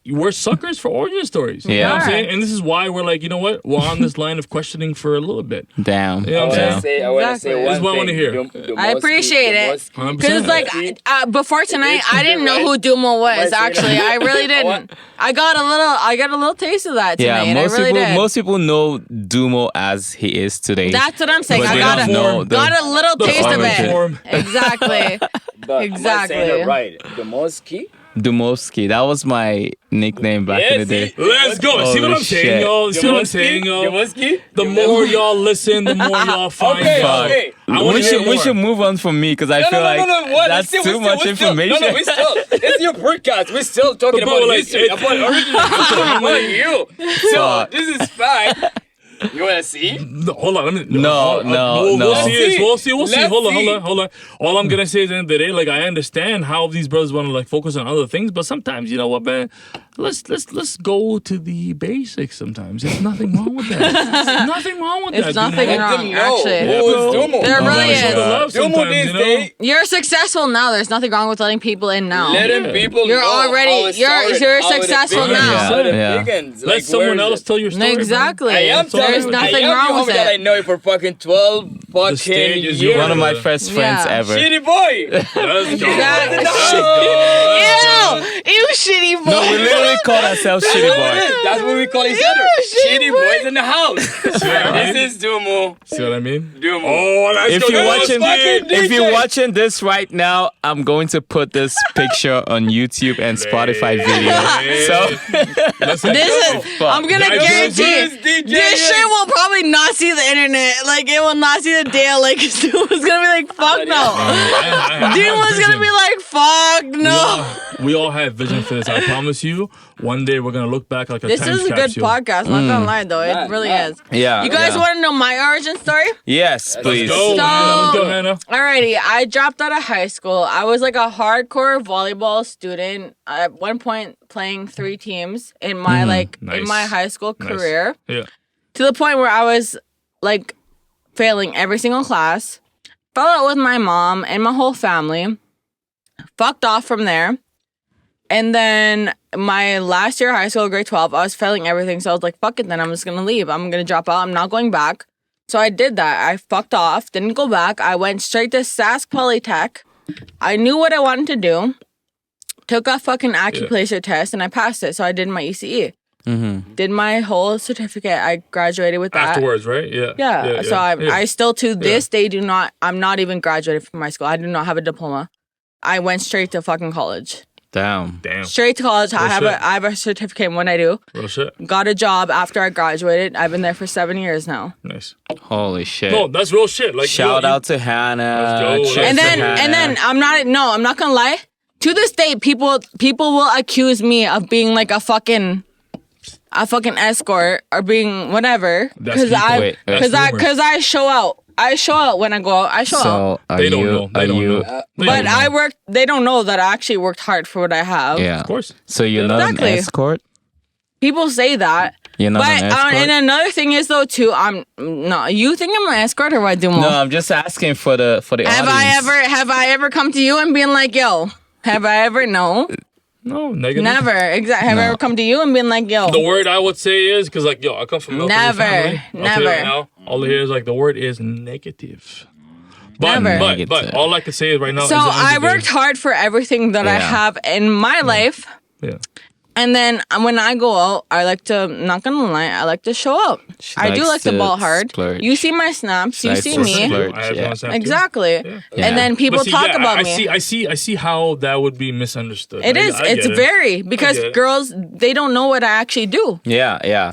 we're suckers for origin stories. You know what I'm Yeah. saying? And this is why we're like, you know what? We're on this line of questioning for a little bit. Damn. You know I what I'm Damn. saying? want to say Exactly. one This is what I thing. wanna hear. I appreciate it. 100%. Because like before tonight, I didn't know who Dumo was. Actually, I really didn't. I got a little taste of that tonight. Yeah, and I really did. most people know Dumo as he is today. That's what I'm saying. But I they got don't know the- got a little The taste of origin. it. form. Exactly. But Exactly. Am I saying it right? The Moski? Dumovsky. That was my nickname back in the day. Let's go. See what Holy I'm saying, shit. y'all? See what I'm saying, y'all? Moski? The more y'all listen, the more y'all find Okay, out. okay. I wanna We hear should more. move on from me because I feel like What? that's We're too much information. No, we still. It's your podcast. We're still talking But bro, about like, history, it's- about original history, about you. So Fuck. this is fact. You wanna see? No, hold on. Let me, No, we'll no. see it. We'll see. Let's Hold see. on. All I'm gonna say is, at the end of the day, like I understand how these brothers want to like focus on other things, but sometimes you know what, man, let's go to the basics sometimes. There's nothing wrong with that. There's nothing wrong with that. It's nothing dude. wrong, No. actually. Who is Dumo? There really Show is. the love Dumo sometimes, these you know? days. You're successful now. There's nothing wrong with letting people in now. Letting people You're know already- how it you're started, how it successful begins, now. how it Yeah. begins. Let Like, someone where is else it? tell your story. man. Exactly. I am telling There's you, nothing I am wrong the with homie that I it. know you for fucking 12 fucking stage is years. yours. One of my best friends Yeah. ever. Shitty boy. Let's go. Ew, shitty boy. No, we literally call ourselves shitty boy. That's what we call each other. Shitty boys in the house. This is Dumo. See what I mean? Dumo. Oh, let's If go. you're Let's watching, fucking if you're DJ. watching this right now, I'm going to put this picture on YouTube and Spotify video. So Listen, This is, I'm gonna That guarantee is DJ this shit will probably not see the internet. Like, it will not see the day. Like, Stu was gonna be like, fuck no. Dean was gonna be like, fuck no. We all have vision for this. I promise you. One day we're gonna look back like a This time is a good capsule. podcast, not gonna lie though. It really is. yeah, You guys yeah. wanna know my origin story? Yes, please. Go, So- man. Let's go, Hannah. Alrighty, I dropped out of high school. I was like a hardcore volleyball student. At one point, playing 3 teams in my in Nice. my high school Nice. career. Yeah. To the point where I was like failing every single class. Fell out with my mom and my whole family. Fucked off from there. And then my last year of high school, grade 12, I was failing everything. So I was like, fuck it, then I'm just gonna leave. I'm gonna drop out. I'm not going back. So I did that. I fucked off, didn't go back. I went straight to Sask Polytech. I knew what I wanted to do. Took a fucking acupuncture test and I passed it. So I did my ECE. Mm-hmm. Did my whole certificate. I graduated with that. Afterwards, right? Yeah. Yeah. So I still to this Yeah. day I'm not even graduated from my school. I do not have a diploma. I went straight to fucking college. Damn. Damn. Straight to college. I shit. have a certificate when I do. Real shit. Got a job after I graduated. I've been there for 7 years now. Nice. Holy shit. No, that's real shit. Like Shout yo, out to Hannah. Let's go. Cheers And to then Hannah. I'm not gonna lie. To this day, people will accuse me of being like a fucking escort or being whatever That's because people. Wait, I show out. I show out when I go out. I show out. So are They don't you? know. They Are don't you? know. But I worked. They don't know that I actually worked hard for what I have. Yeah. Of course. So you're not Exactly. an escort. People say that. You're not But an escort. and another thing is though too. I'm no. You think I'm an escort or what? Dumo? No, I'm just asking for the Have audience. I ever come to you and been like, yo? Have I ever? No, No, negative. never. Exactly. Have I ever come to you and been like, yo? The word I would say is because like yo, I come from a military Never. family. I'll tell you Never. right now, all I hear is like the word is negative. But Never. but Negative. all I can say is right now. So is I worked hard for everything that I Yeah. have in my life. Yeah. And then when I go out, I like to, not gonna lie, I like to show up. She I do likes like to to ball hard. splurge. You see my snaps, you likes see to me. splurge. I have Yeah. one snap too. Exactly. Yeah. And then people But see, talk yeah, about I me. I see how that would be misunderstood. It is. It's very because get it. girls they don't know what I actually do. Yeah, yeah.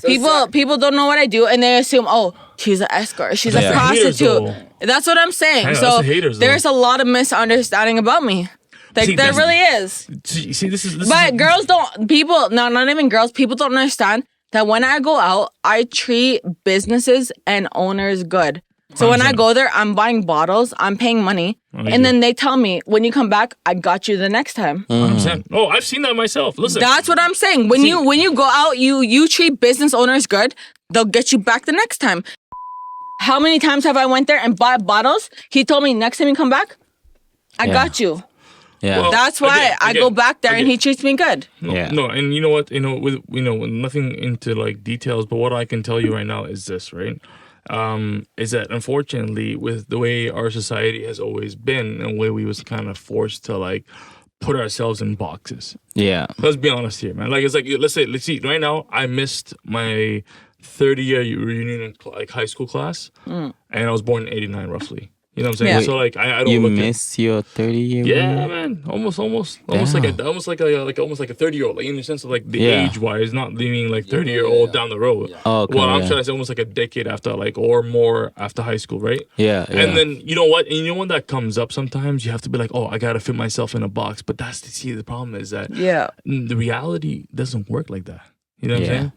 People don't know what I do and they assume, oh, she's an escort, she's Yeah. a That's the haters, prostitute. That's what I'm saying. Hang on, So that's the haters, though. there's a lot of misunderstanding about me. Like See, there that's- really is. See, this is. But girls don't, people, no, not even girls, people don't understand that when I go out, I treat businesses and owners good. So when I 100%. go there, I'm buying bottles, I'm paying money, and then they tell me, when you come back, I got you the next time. 100%. Oh, I've seen that myself. Listen. That's what I'm saying. When you go out, you treat business owners good, they'll get you back the next time. How many times have I went there and bought bottles? He told me, next time you come back, I Yeah. got you. Yeah. Well, That's why I go back there and he treats me good. No, Yeah. no, and you know what? With nothing into like details, but what I can tell you right now is this, right? Is that unfortunately, with the way our society has always been, and the way we was kind of forced to like put ourselves in boxes. Yeah. Let's be honest here, man. Like it's like let's see. Right now, I missed my 30-year reunion in like high school class, and I was born in '89, roughly. You know what I'm saying? Yeah. So like I don't You look at missed your 30-year yeah, man. Almost like Damn. almost like a 30-year-old. Like in the sense of like the Yeah. age wise, not meaning like 30-year-old down the road. Oh, okay, well, I'm yeah. trying to say almost like a decade after, like or more after high school, right? Yeah, yeah. And then you know what? And you know when that comes up, sometimes you have to be like, oh, I gotta fit myself in a box. But the problem is that Yeah. the reality doesn't work like that. You know what Yeah. I'm saying?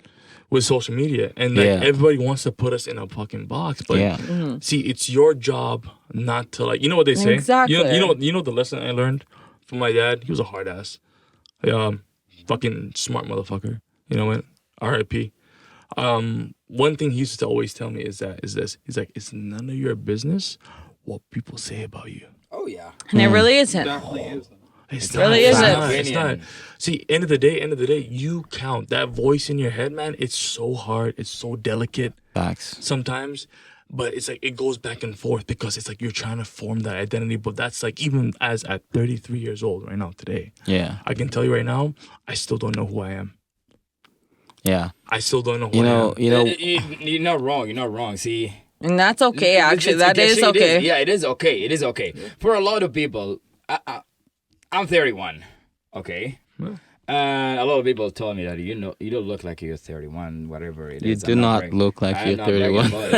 With social media, and like Yeah. everybody wants to put us in a fucking box, but Yeah. see, it's your job not to like. You know what they say? Exactly. You know the lesson I learned from my dad. He was a hard ass. fucking smart motherfucker. You know what? R.I.P. One thing he used to always tell me is this. He's like, it's none of your business what people say about you. Oh yeah. And it really isn't. Definitely is. It's really not. isn't. It's not. See, end of the day, you count. That voice in your head, man, it's so hard. It's so delicate Facts. sometimes. But it's like it goes back and forth because it's like you're trying to form that identity. But that's like even as at 33 years old right now today, Yeah. I can tell you right now, I still don't know who I am. Yeah. I still don't know who I am. You're not wrong. You're not wrong. See. And that's okay, actually. It's- That is actually, it okay. Yeah, it is okay. It is okay. For a lot of people, I'm 31. Okay. A lot of people told me that you don't look like you're 31, whatever it You is. do I'm not bragging. look like I'm you're not bragging 31. about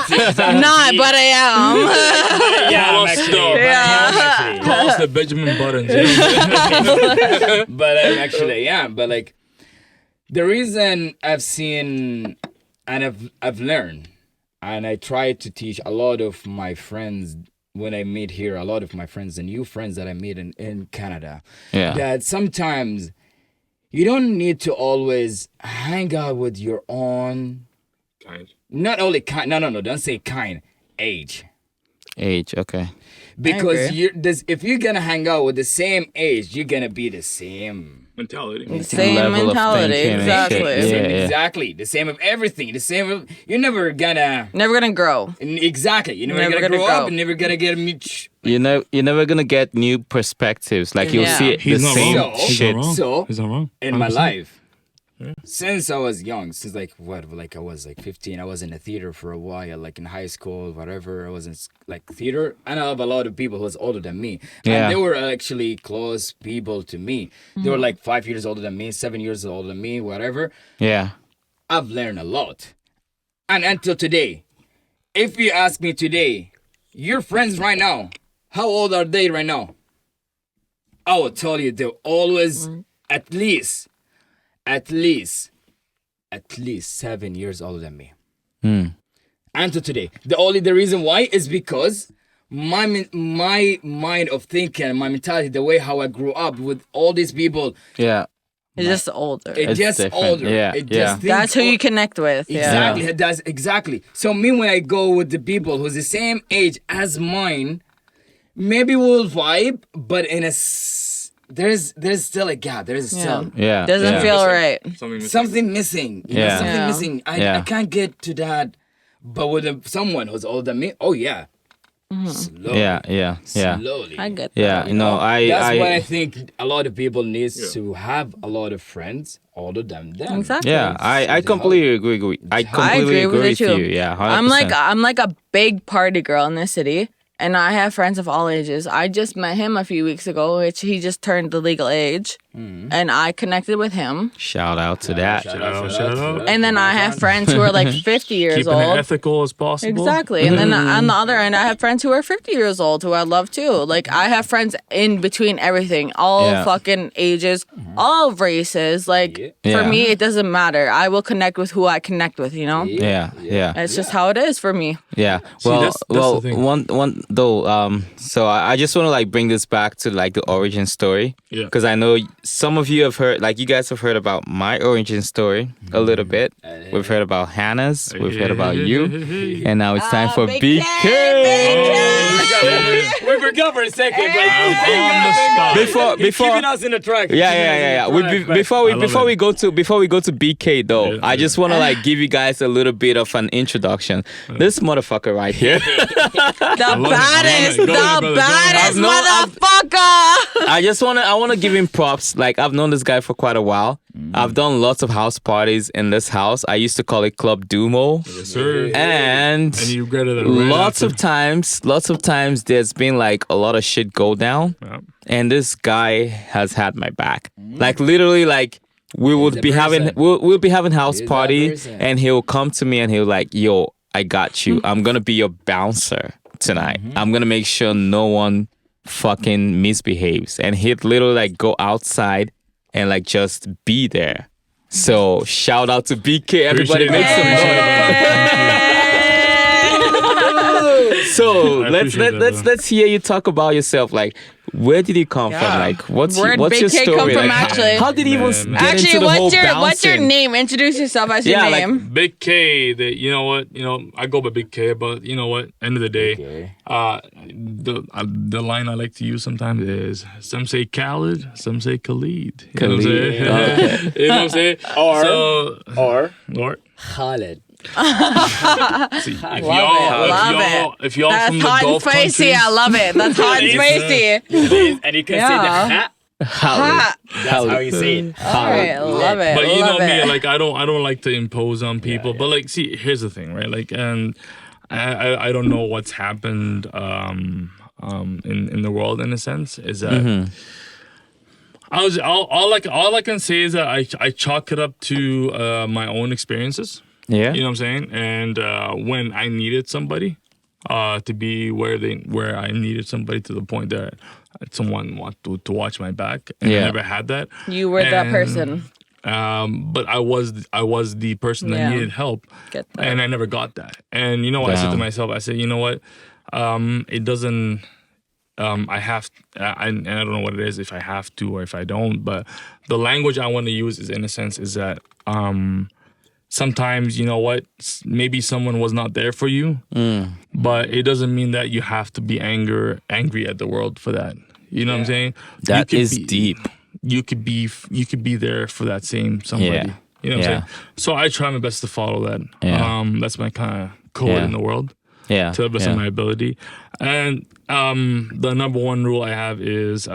it. I'm not, but I am. Yeah, I'm actually. No. But I am actually. Call us the Benjamin Buttons. You know? But I'm actually, yeah. But like, the reason I've seen and I've learned, and I try to teach a lot of my friends when I meet here, a lot of my friends, the new friends that I meet in Canada, Yeah. that sometimes you don't need to always hang out with your own, Kind. not only kind, no, don't say kind, age. Age. Okay. Because agree. if you're gonna hang out with the same age, you're gonna be the same. Mentality. Same level of mentality, thinking and exactly. shit. Yeah. Exactly. The same of everything. The same of, you're never gonna Never gonna grow. exactly. You're never, Never gonna gonna grow grow. up and never gonna get much. You're never gonna get new perspectives. Like you'll Yeah. see the He's not same wrong. He's shit. not wrong. So He's not wrong. in my 100%. life, since I was young, since like I was like 15, I was in the theater for a while, like in high school, whatever. I was in like theater, and I have a lot of people who was older than me, Yeah. and they were actually close people to me. They were like 5 years older than me, 7 years older than me, whatever. Yeah. I've learned a lot. And until today, if you ask me today, your friends right now, how old are they right now? I will tell you they're always at least 7 years older than me. Until today. The reason why is because my mind of thinking, my mentality, the way how I grew up with all these people, Yeah. It's just older. it's just different. older. Yeah, It yeah. just That's who thinks- you connect with. Yeah. Exactly. That's exactly. So me when I go with the people who's the same age as mine, maybe we'll vibe, but there's still a gap. There's still Yeah. Doesn't yeah. feel right. something missing. You know, Yeah. something Yeah. missing. Yeah. I can't get to that. But with someone who's older than me, oh yeah. Slowly. Yeah. Slowly. I get that. Yeah. You know, That's why I I think a lot of people need to have a lot of friends older than them. Exactly. yeah, I completely agree. I completely agree with you too. Yeah. 100%. I'm like a big party girl in this city, and I have friends of all ages. I just met him a few weeks ago, which he just turned the legal age, and I connected with him. Shout out to that. Shout out. And then I have friends who are like 50 years Keeping it old. ethical as possible. Exactly. And then on the other end, I have friends who are 50 years old who I love too. Like, I have friends in between everything, all Yeah. fucking ages, all races. Like, Yeah. for me, it doesn't matter. I will connect with who I connect with, you know? Yeah. It's just how it is for me. Yeah. See, Well, that's the thing. one though. So I just want to like bring this back to like the origin story. Yeah. Because I know some of you have heard, like you guys have heard about my origin story a little bit. We've heard about Hannah's. We've heard about you, and now it's time for BK. We forgot for a second, Before keeping us in the track. Yeah. Before I love we go to BK though, I just want to like give you guys a little bit of an introduction. This motherfucker right here. The love it. baddest, Go the ahead, brother. Go ahead. baddest I've motherfucker. I want to give him props. Like I've known this guy for quite a while. I've done lots of house parties in this house. I used to call it Club Dumo. Yes, sir. And you regretted it. lots of times there's been like a lot of shit go down. Yep. And this guy has had my back. Like literally like we would a be having person. we'll be having house He's a party person. and he'll come to me and he'll like, yo, I got you. I'm gonna be your bouncer tonight. I'm gonna make sure no one fucking misbehaves. And he'd literally like go outside and like just be there. So shout out to BK. Everybody Appreciate make that. some noise. So I let's appreciate that, let's hear you talk about yourself. Like where did you come from? Yeah. Like, what's Where'd your Big K story? come from, Like, actually? how did you even Man. get Actually, into the whole what's your bouncing? name? Introduce yourself as your Yeah, like, name. Big K, you know what? I go by Big K, but you know what? End of the day, the line I like to use sometimes is some say Khaled, some say Khalid. You know what I'm saying? Khalid, You know what I'm saying? Or Or Khaled. see, if y'all That's from the hot and Gulf spicy. countries, I love it. That's hot and spicy. And you can Yeah. say the ha. Hot. That's how you say it. All right, love it. but you know love me, it. like I don't like to impose on people. But like, see, here's the thing, right? Like, and I don't know what's happened in the world in a sense is that. All I can say is that I chalk it up to my own experiences. Yeah. You know what I'm saying? And when I needed somebody to be where I needed somebody to the point that someone wanted to watch my back, and I Yeah. never had that. You were that And, person. but I was the person that Yeah. needed help, Get that. and I never got that. And you know what I said to Damn. myself? I said, you know what? It doesn't. I have, and I don't know what it is if I have to or if I don't. But the language I want to use is, in a sense, is that sometimes you know what, maybe someone was not there for you, but it doesn't mean that you have to be angry at the world for that. You know what I'm saying? That You could is be- deep. You could be there for that same somebody. Yeah. You know what Yeah. I'm saying? So I try my best to follow that. Yeah. That's my kind of code Yeah. in the world Yeah. to the best yeah. of my ability. And the number one rule I have is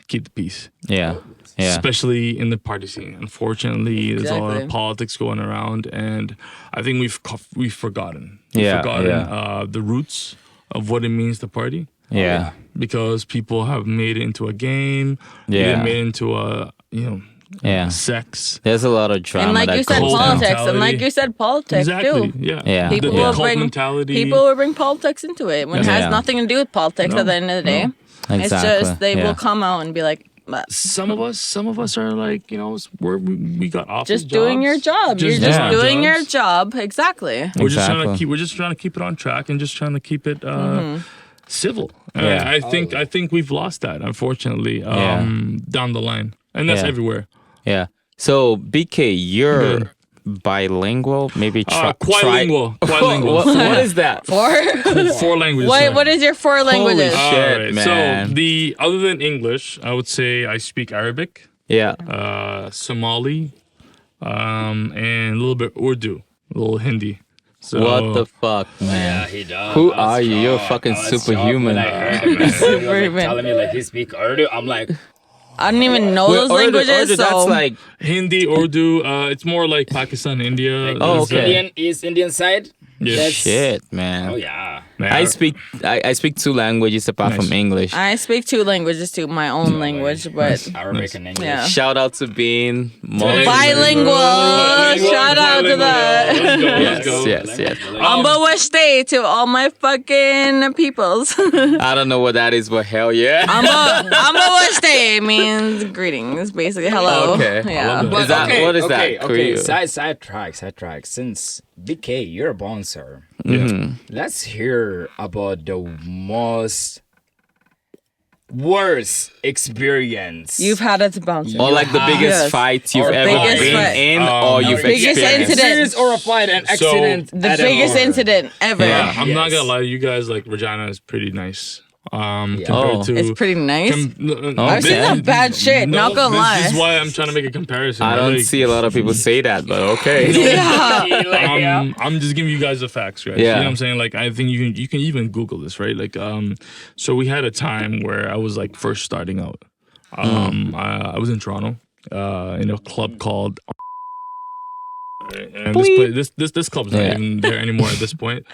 keep the peace. Yeah. Yeah. Especially in the party scene. Unfortunately, there's a lot of Exactly. politics going around, and I think we've forgotten. Yeah, forgotten yeah. the roots of what it means to party, Yeah. because people have made it into a game. Yeah. They made it into a Yeah. sex. There's a lot of drama And like that you said, goes down. politics. And like mentality. you said, politics Exactly. too. Yeah. Yeah. The, People the will cult bring mentality. people will bring politics into it when it has Yeah. nothing to do with politics No, at the end of the day. It's Exactly. just they Yeah. will come out and be like, "But Some of us are like, we got office just doing your job. You're just Yeah. doing your jobs. job. Exactly. We're just trying Exactly. to keep it on track and just trying to keep it civil. And Yeah. I think we've lost that, unfortunately, Yeah. down the line, and that's Yeah. everywhere. Yeah. So BK, you're bilingual, maybe Quadlingual. what is that? Four languages. What is your four languages? Holy shit, Alright, man. So other than English, I would say I speak Arabic, Yeah. Somali, and a little bit Urdu, a little Hindi. So What the fuck, man? he does. Who are you? You're fucking superhuman. Superhuman. Telling me like he speak Urdu. I'm like, I don't even know those languages. Urdu, so that's like Hindi, Urdu. It's more like Pakistan, India. Oh, There's, okay. Indian side. Yeah. That's- shit, man. Oh yeah. man, I speak two languages apart from Nice. English. I speak two languages too, my own language, but Arabic and English. yeah. Shout out to being Bilingual. Shout out to that. Let's go. Yes. Ambawashte to all my fucking peoples. I don't know what that is, but hell yeah. Ambawashte means greetings, basically. Hello. Okay. Yeah. Is that- what is that, Kriyo? Side track. Since BK, you're a bouncer. Mm-hmm. Let's hear about the worst experience. You've had it to bounce. Or like the biggest Yes. fight you've Or ever biggest been fight. in, or you've biggest experienced. incident. Serious or a fight, an accident. The at a biggest bar. incident ever. Yeah. I'm not Yes. gonna lie, you guys like Regina is pretty nice. Compared Oh. to It's pretty nice. I've seen some bad shit, not gonna lie. This is why I'm trying to make a comparison. I right? don't Like, see a lot of people say that, but okay. Yeah. I'm just giving you guys the facts, guys. Yeah. You know what I'm saying? Like, I think you can even Google this, right? Like, so we had a time where I was like first starting out. I was in Toronto, in a club called, and this club's not Yeah. even there anymore at this point.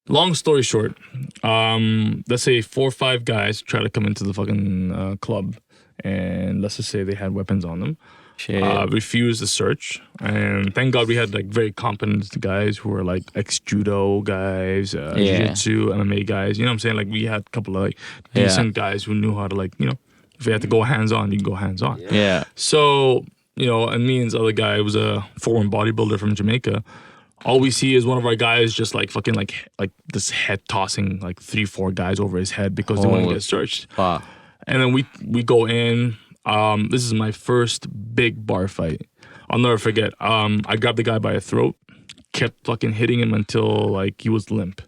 Long story short, let's say 4 or 5 guys try to come into the fucking club, and let's just say they had weapons on them. Shit. Refused the search, and thank God we had like very competent guys who were like ex-judo guys, jiu-jitsu, MMA guys. You know what I'm saying? Like we had a couple of like decent guys who knew how to like, if you had to go hands-on, you can go hands-on. Yeah. So, and me and this other guy was a foreign bodybuilder from Jamaica. All we see is one of our guys just like fucking like this head tossing like 3-4 guys over his head because they want to Holy get searched. Fuck. And then we go in. This is my first big bar fight. I'll never forget. I grabbed the guy by the throat, kept fucking hitting him until like he was limp.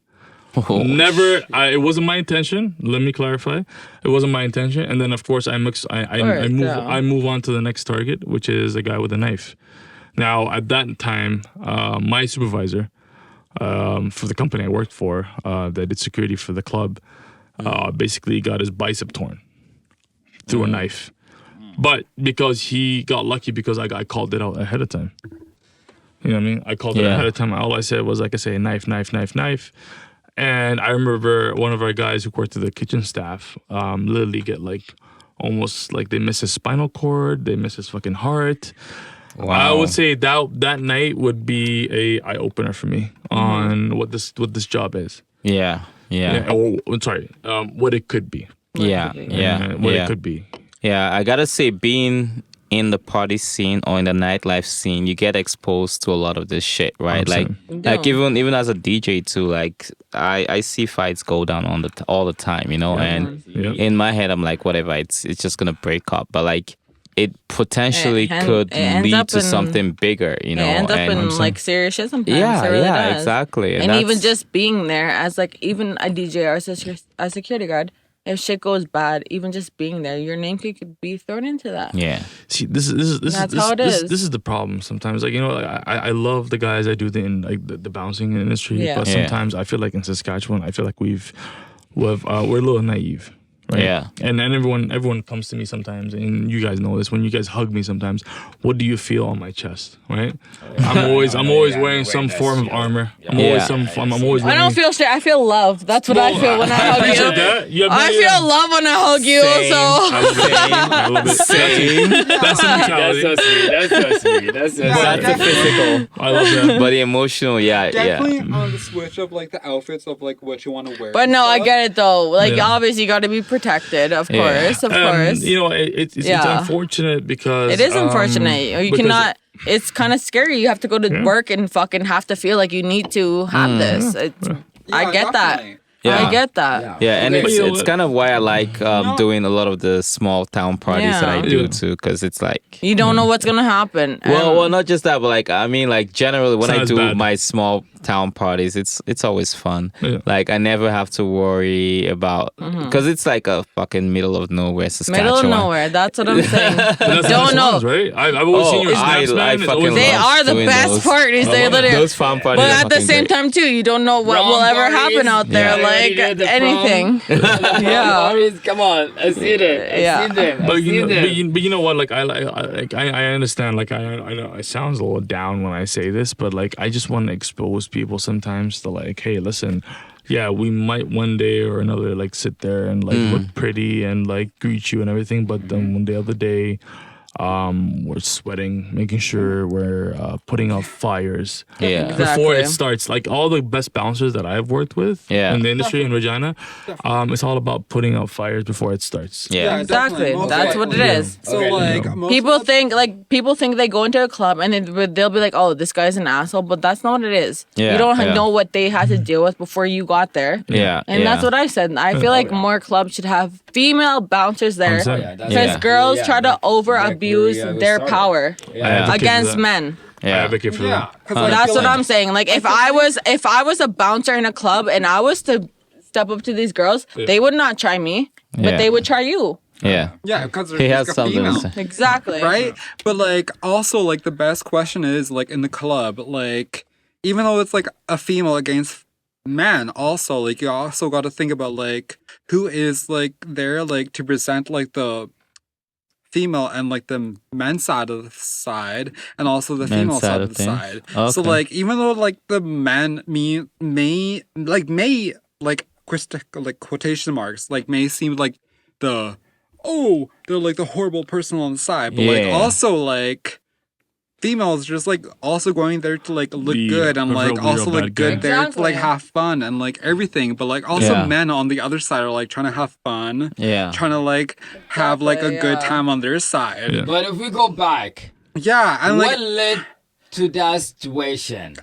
It wasn't my intention. Let me clarify. It wasn't my intention. And then of course I move on to the next target, which is a guy with a knife. Now at that time, my supervisor for the company I worked for, that did security for the club, basically got his bicep torn through a knife. But because he got lucky because I called it out ahead of time. You know what I mean? I called it ahead of time. All I said was like I say knife. And I remember one of our guys who worked at the kitchen staff literally get like almost like they miss his spinal cord, they miss his fucking heart. Wow. I would say that night would be a eye opener for me on what this job is. Yeah. What it could be. It could be. Yeah, I gotta say, being in the party scene or in the nightlife scene, you get exposed to a lot of this shit, right? Like even as a DJ too, like I see fights go down all the time, you know. And in my head, I'm like, whatever, it's just gonna break up, but like it potentially could lead to something bigger, you know. It ends up in like serious shit sometimes. Yeah, it really does. Exactly. And even just being there as like even a DJ or a security guard. If shit goes bad, even just being there, your name could be thrown into that. Yeah. See, this is the problem sometimes. Like, you know, I love the guys I do the bouncing industry, but sometimes I feel like in Saskatchewan, I feel like we're a little naive. Right? Yeah. And then everyone comes to me sometimes, and you guys know this. When you guys hug me sometimes, what do you feel on my chest? Right? I'm always wearing some form of armor. I'm always wearing. I don't feel shit. I feel love. That's what I feel when I hug you. I feel love when I hug you. I love it. Same. That's the mentality. That's so sweet. That's physical. I love that. But the emotional, Definitely on the switch of like the outfits of like what you want to wear. But no, I get it though. Like obviously you got to be protected, of course. You know, it's unfortunate because it is unfortunate. You cannot. It's kind of scary. You have to go to work and fucking have to feel like you need to have this. I get that. Yeah. I get that. Yeah, and it's kind of why I like doing a lot of the small town parties that I do too, because it's like you don't know what's gonna happen. Well, not just that, but like I mean, like generally when I do my small town parties, it's always fun. Yeah. Like I never have to worry about because it's like a fucking middle of nowhere, Saskatchewan. Middle of nowhere. That's what I'm saying. Don't know, right? I've always seen your snaps, man. They are the best parties. They literally those fun parties. But at the same time too, you don't know what will ever happen out there. Like anything. Come on, I see them. But you know what? Like I understand. Like I know it sounds a little down when I say this, but like I just want to expose people sometimes to like, hey, listen, yeah, we might one day or another like sit there and like look pretty and like greet you and everything, but then one the other day. We're sweating, making sure we're putting out fires before it starts. Like all the best bouncers that I've worked with in the industry in Regina, it's all about putting out fires before it starts. Yeah, exactly. That's what it is. So like people think they go into a club and they'll be like, oh, this guy's an asshole, but that's not what it is. You don't know what they had to deal with before you got there. And that's what I said. I feel like more clubs should have female bouncers there because girls try to abuse their power against men. I advocate for that. That's what I'm saying. Like if I was a bouncer in a club and I was to step up to these girls, they would not try me, but they would try you. Yeah, because he has something to say. Exactly. Right? But like also like the best question is like in the club, like even though it's like a female against man, also like you also got to think about like who is like there like to present like the female and like the men's side of the side and also the female side of the side. Okay. So like even though like the men may quotation marks like may seem like they're like the horrible person on the side, but like also like females just like also going there to like look good and like also like good there to like have fun and like everything, but like also men on the other side are like trying to have fun, trying to like have like a good time on their side. But if we go back, and what like to that situation?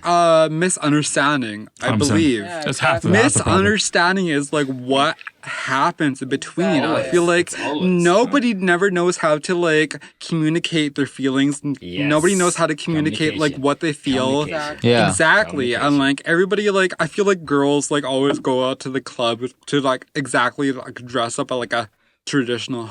Misunderstanding, I 100%. believe. That's half the problem. Misunderstanding is like what happens in between. I feel like nobody never knows how to like communicate their feelings. Yes. Nobody knows how to communicate like Communication. what they feel. Communication. Yeah. Exactly. And like everybody like I feel like girls like always go out to the club to like exactly like dress up like a traditional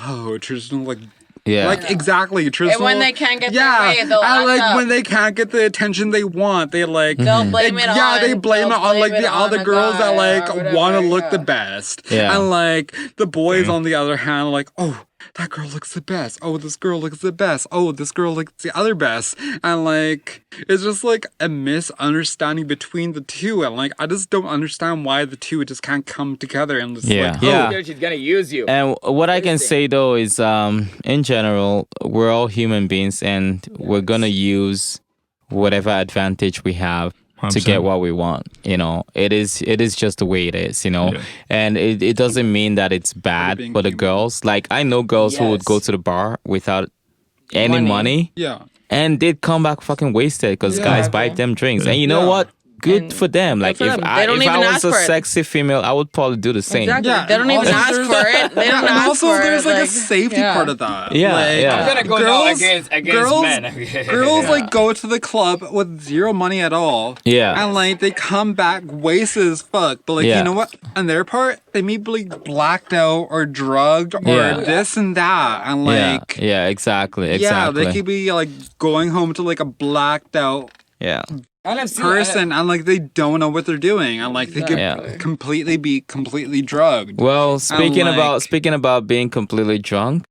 like Yeah. like exactly traditional. when they can't get their yeah, way, they'll and act like up. when they can't get the attention they want, they like They'll blame it yeah, on. they blame it they'll on like blame the it on other a girls that guy like or whatever, want to look yeah. the best. Yeah. And like the boys on the other hand, like, oh, that girl looks the best. Oh, this girl looks the best. Oh, this girl looks the other best. And like it's just like a misunderstanding between the two. And like I just don't understand why the two just can't come together and just Yeah. like Yeah. Oh, she's gonna use you. And what I can say though is, in general, we're all human beings, and we're gonna use whatever advantage we have to 100%. get what we want. You know, it is just the way it is. You know, Yeah. and it doesn't mean that it's bad being for the human. girls. Like I know girls who would Yes. go to the bar without any money, yeah. and they'd come back fucking wasted because guys buy them drinks. And you know Yeah. what? Good And for them. Like for if them. I They don't if I even was ask a for it. sexy female, I would probably do the same. Exactly. Yeah, They don't even also ask there's for it. They don't and ask also for there's it. like a safety yeah. part of that. Yeah, like, yeah. I'm gonna go now against girls, men. girls like go to the club with zero money at all. Yeah. And like they come back wasted as fuck. But like Yeah. you know what? On their part, they may be like blacked out or drugged or Yeah. this and that. And like yeah, exactly, yeah, exactly. they could be like going home to like a blacked out yeah. And I've seen person and like they don't know what they're doing and like they could Yeah. completely drugged. Well, speaking like- about being completely drunk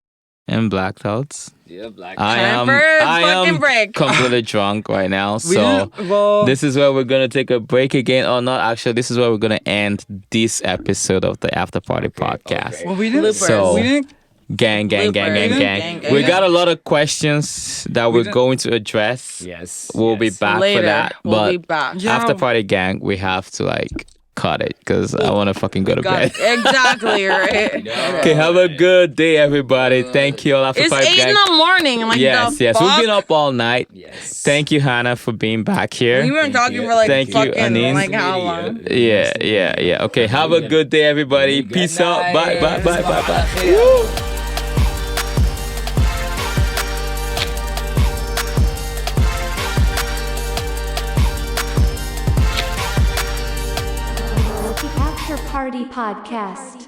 and blacked out, yeah, black. I Time am for a I fucking am break. completely drunk right now. We So didn't- well, this is where we're gonna take a break again, or not? Actually, this is where we're gonna end this episode of the After Party podcast. well, we didn't. Bloopers. So- we didn't. Gang, gang, gang, gang, Bloopers. gang. Gang, We gang. got a lot of questions that we're didn't- going to address. Yes. We'll be yes. back Later, for that. we'll But be back. Yeah. After Party gang, we have to like cut it because I want to fucking go to Got bed. it. Exactly right. Okay, have a good day, everybody. Thank you all. After It's Party 8 gang. in the morning. Like Yes, the yes. fuck? We've been up all night. Yes. Thank you, Hannah, for being back here. We weren't talking for like Thank you, fucking Anise. like how long? Yeah. Okay, have a good day, everybody. Good Peace out. Bye, night. bye, bye, bye, bye. Woo. The After Party Podcast.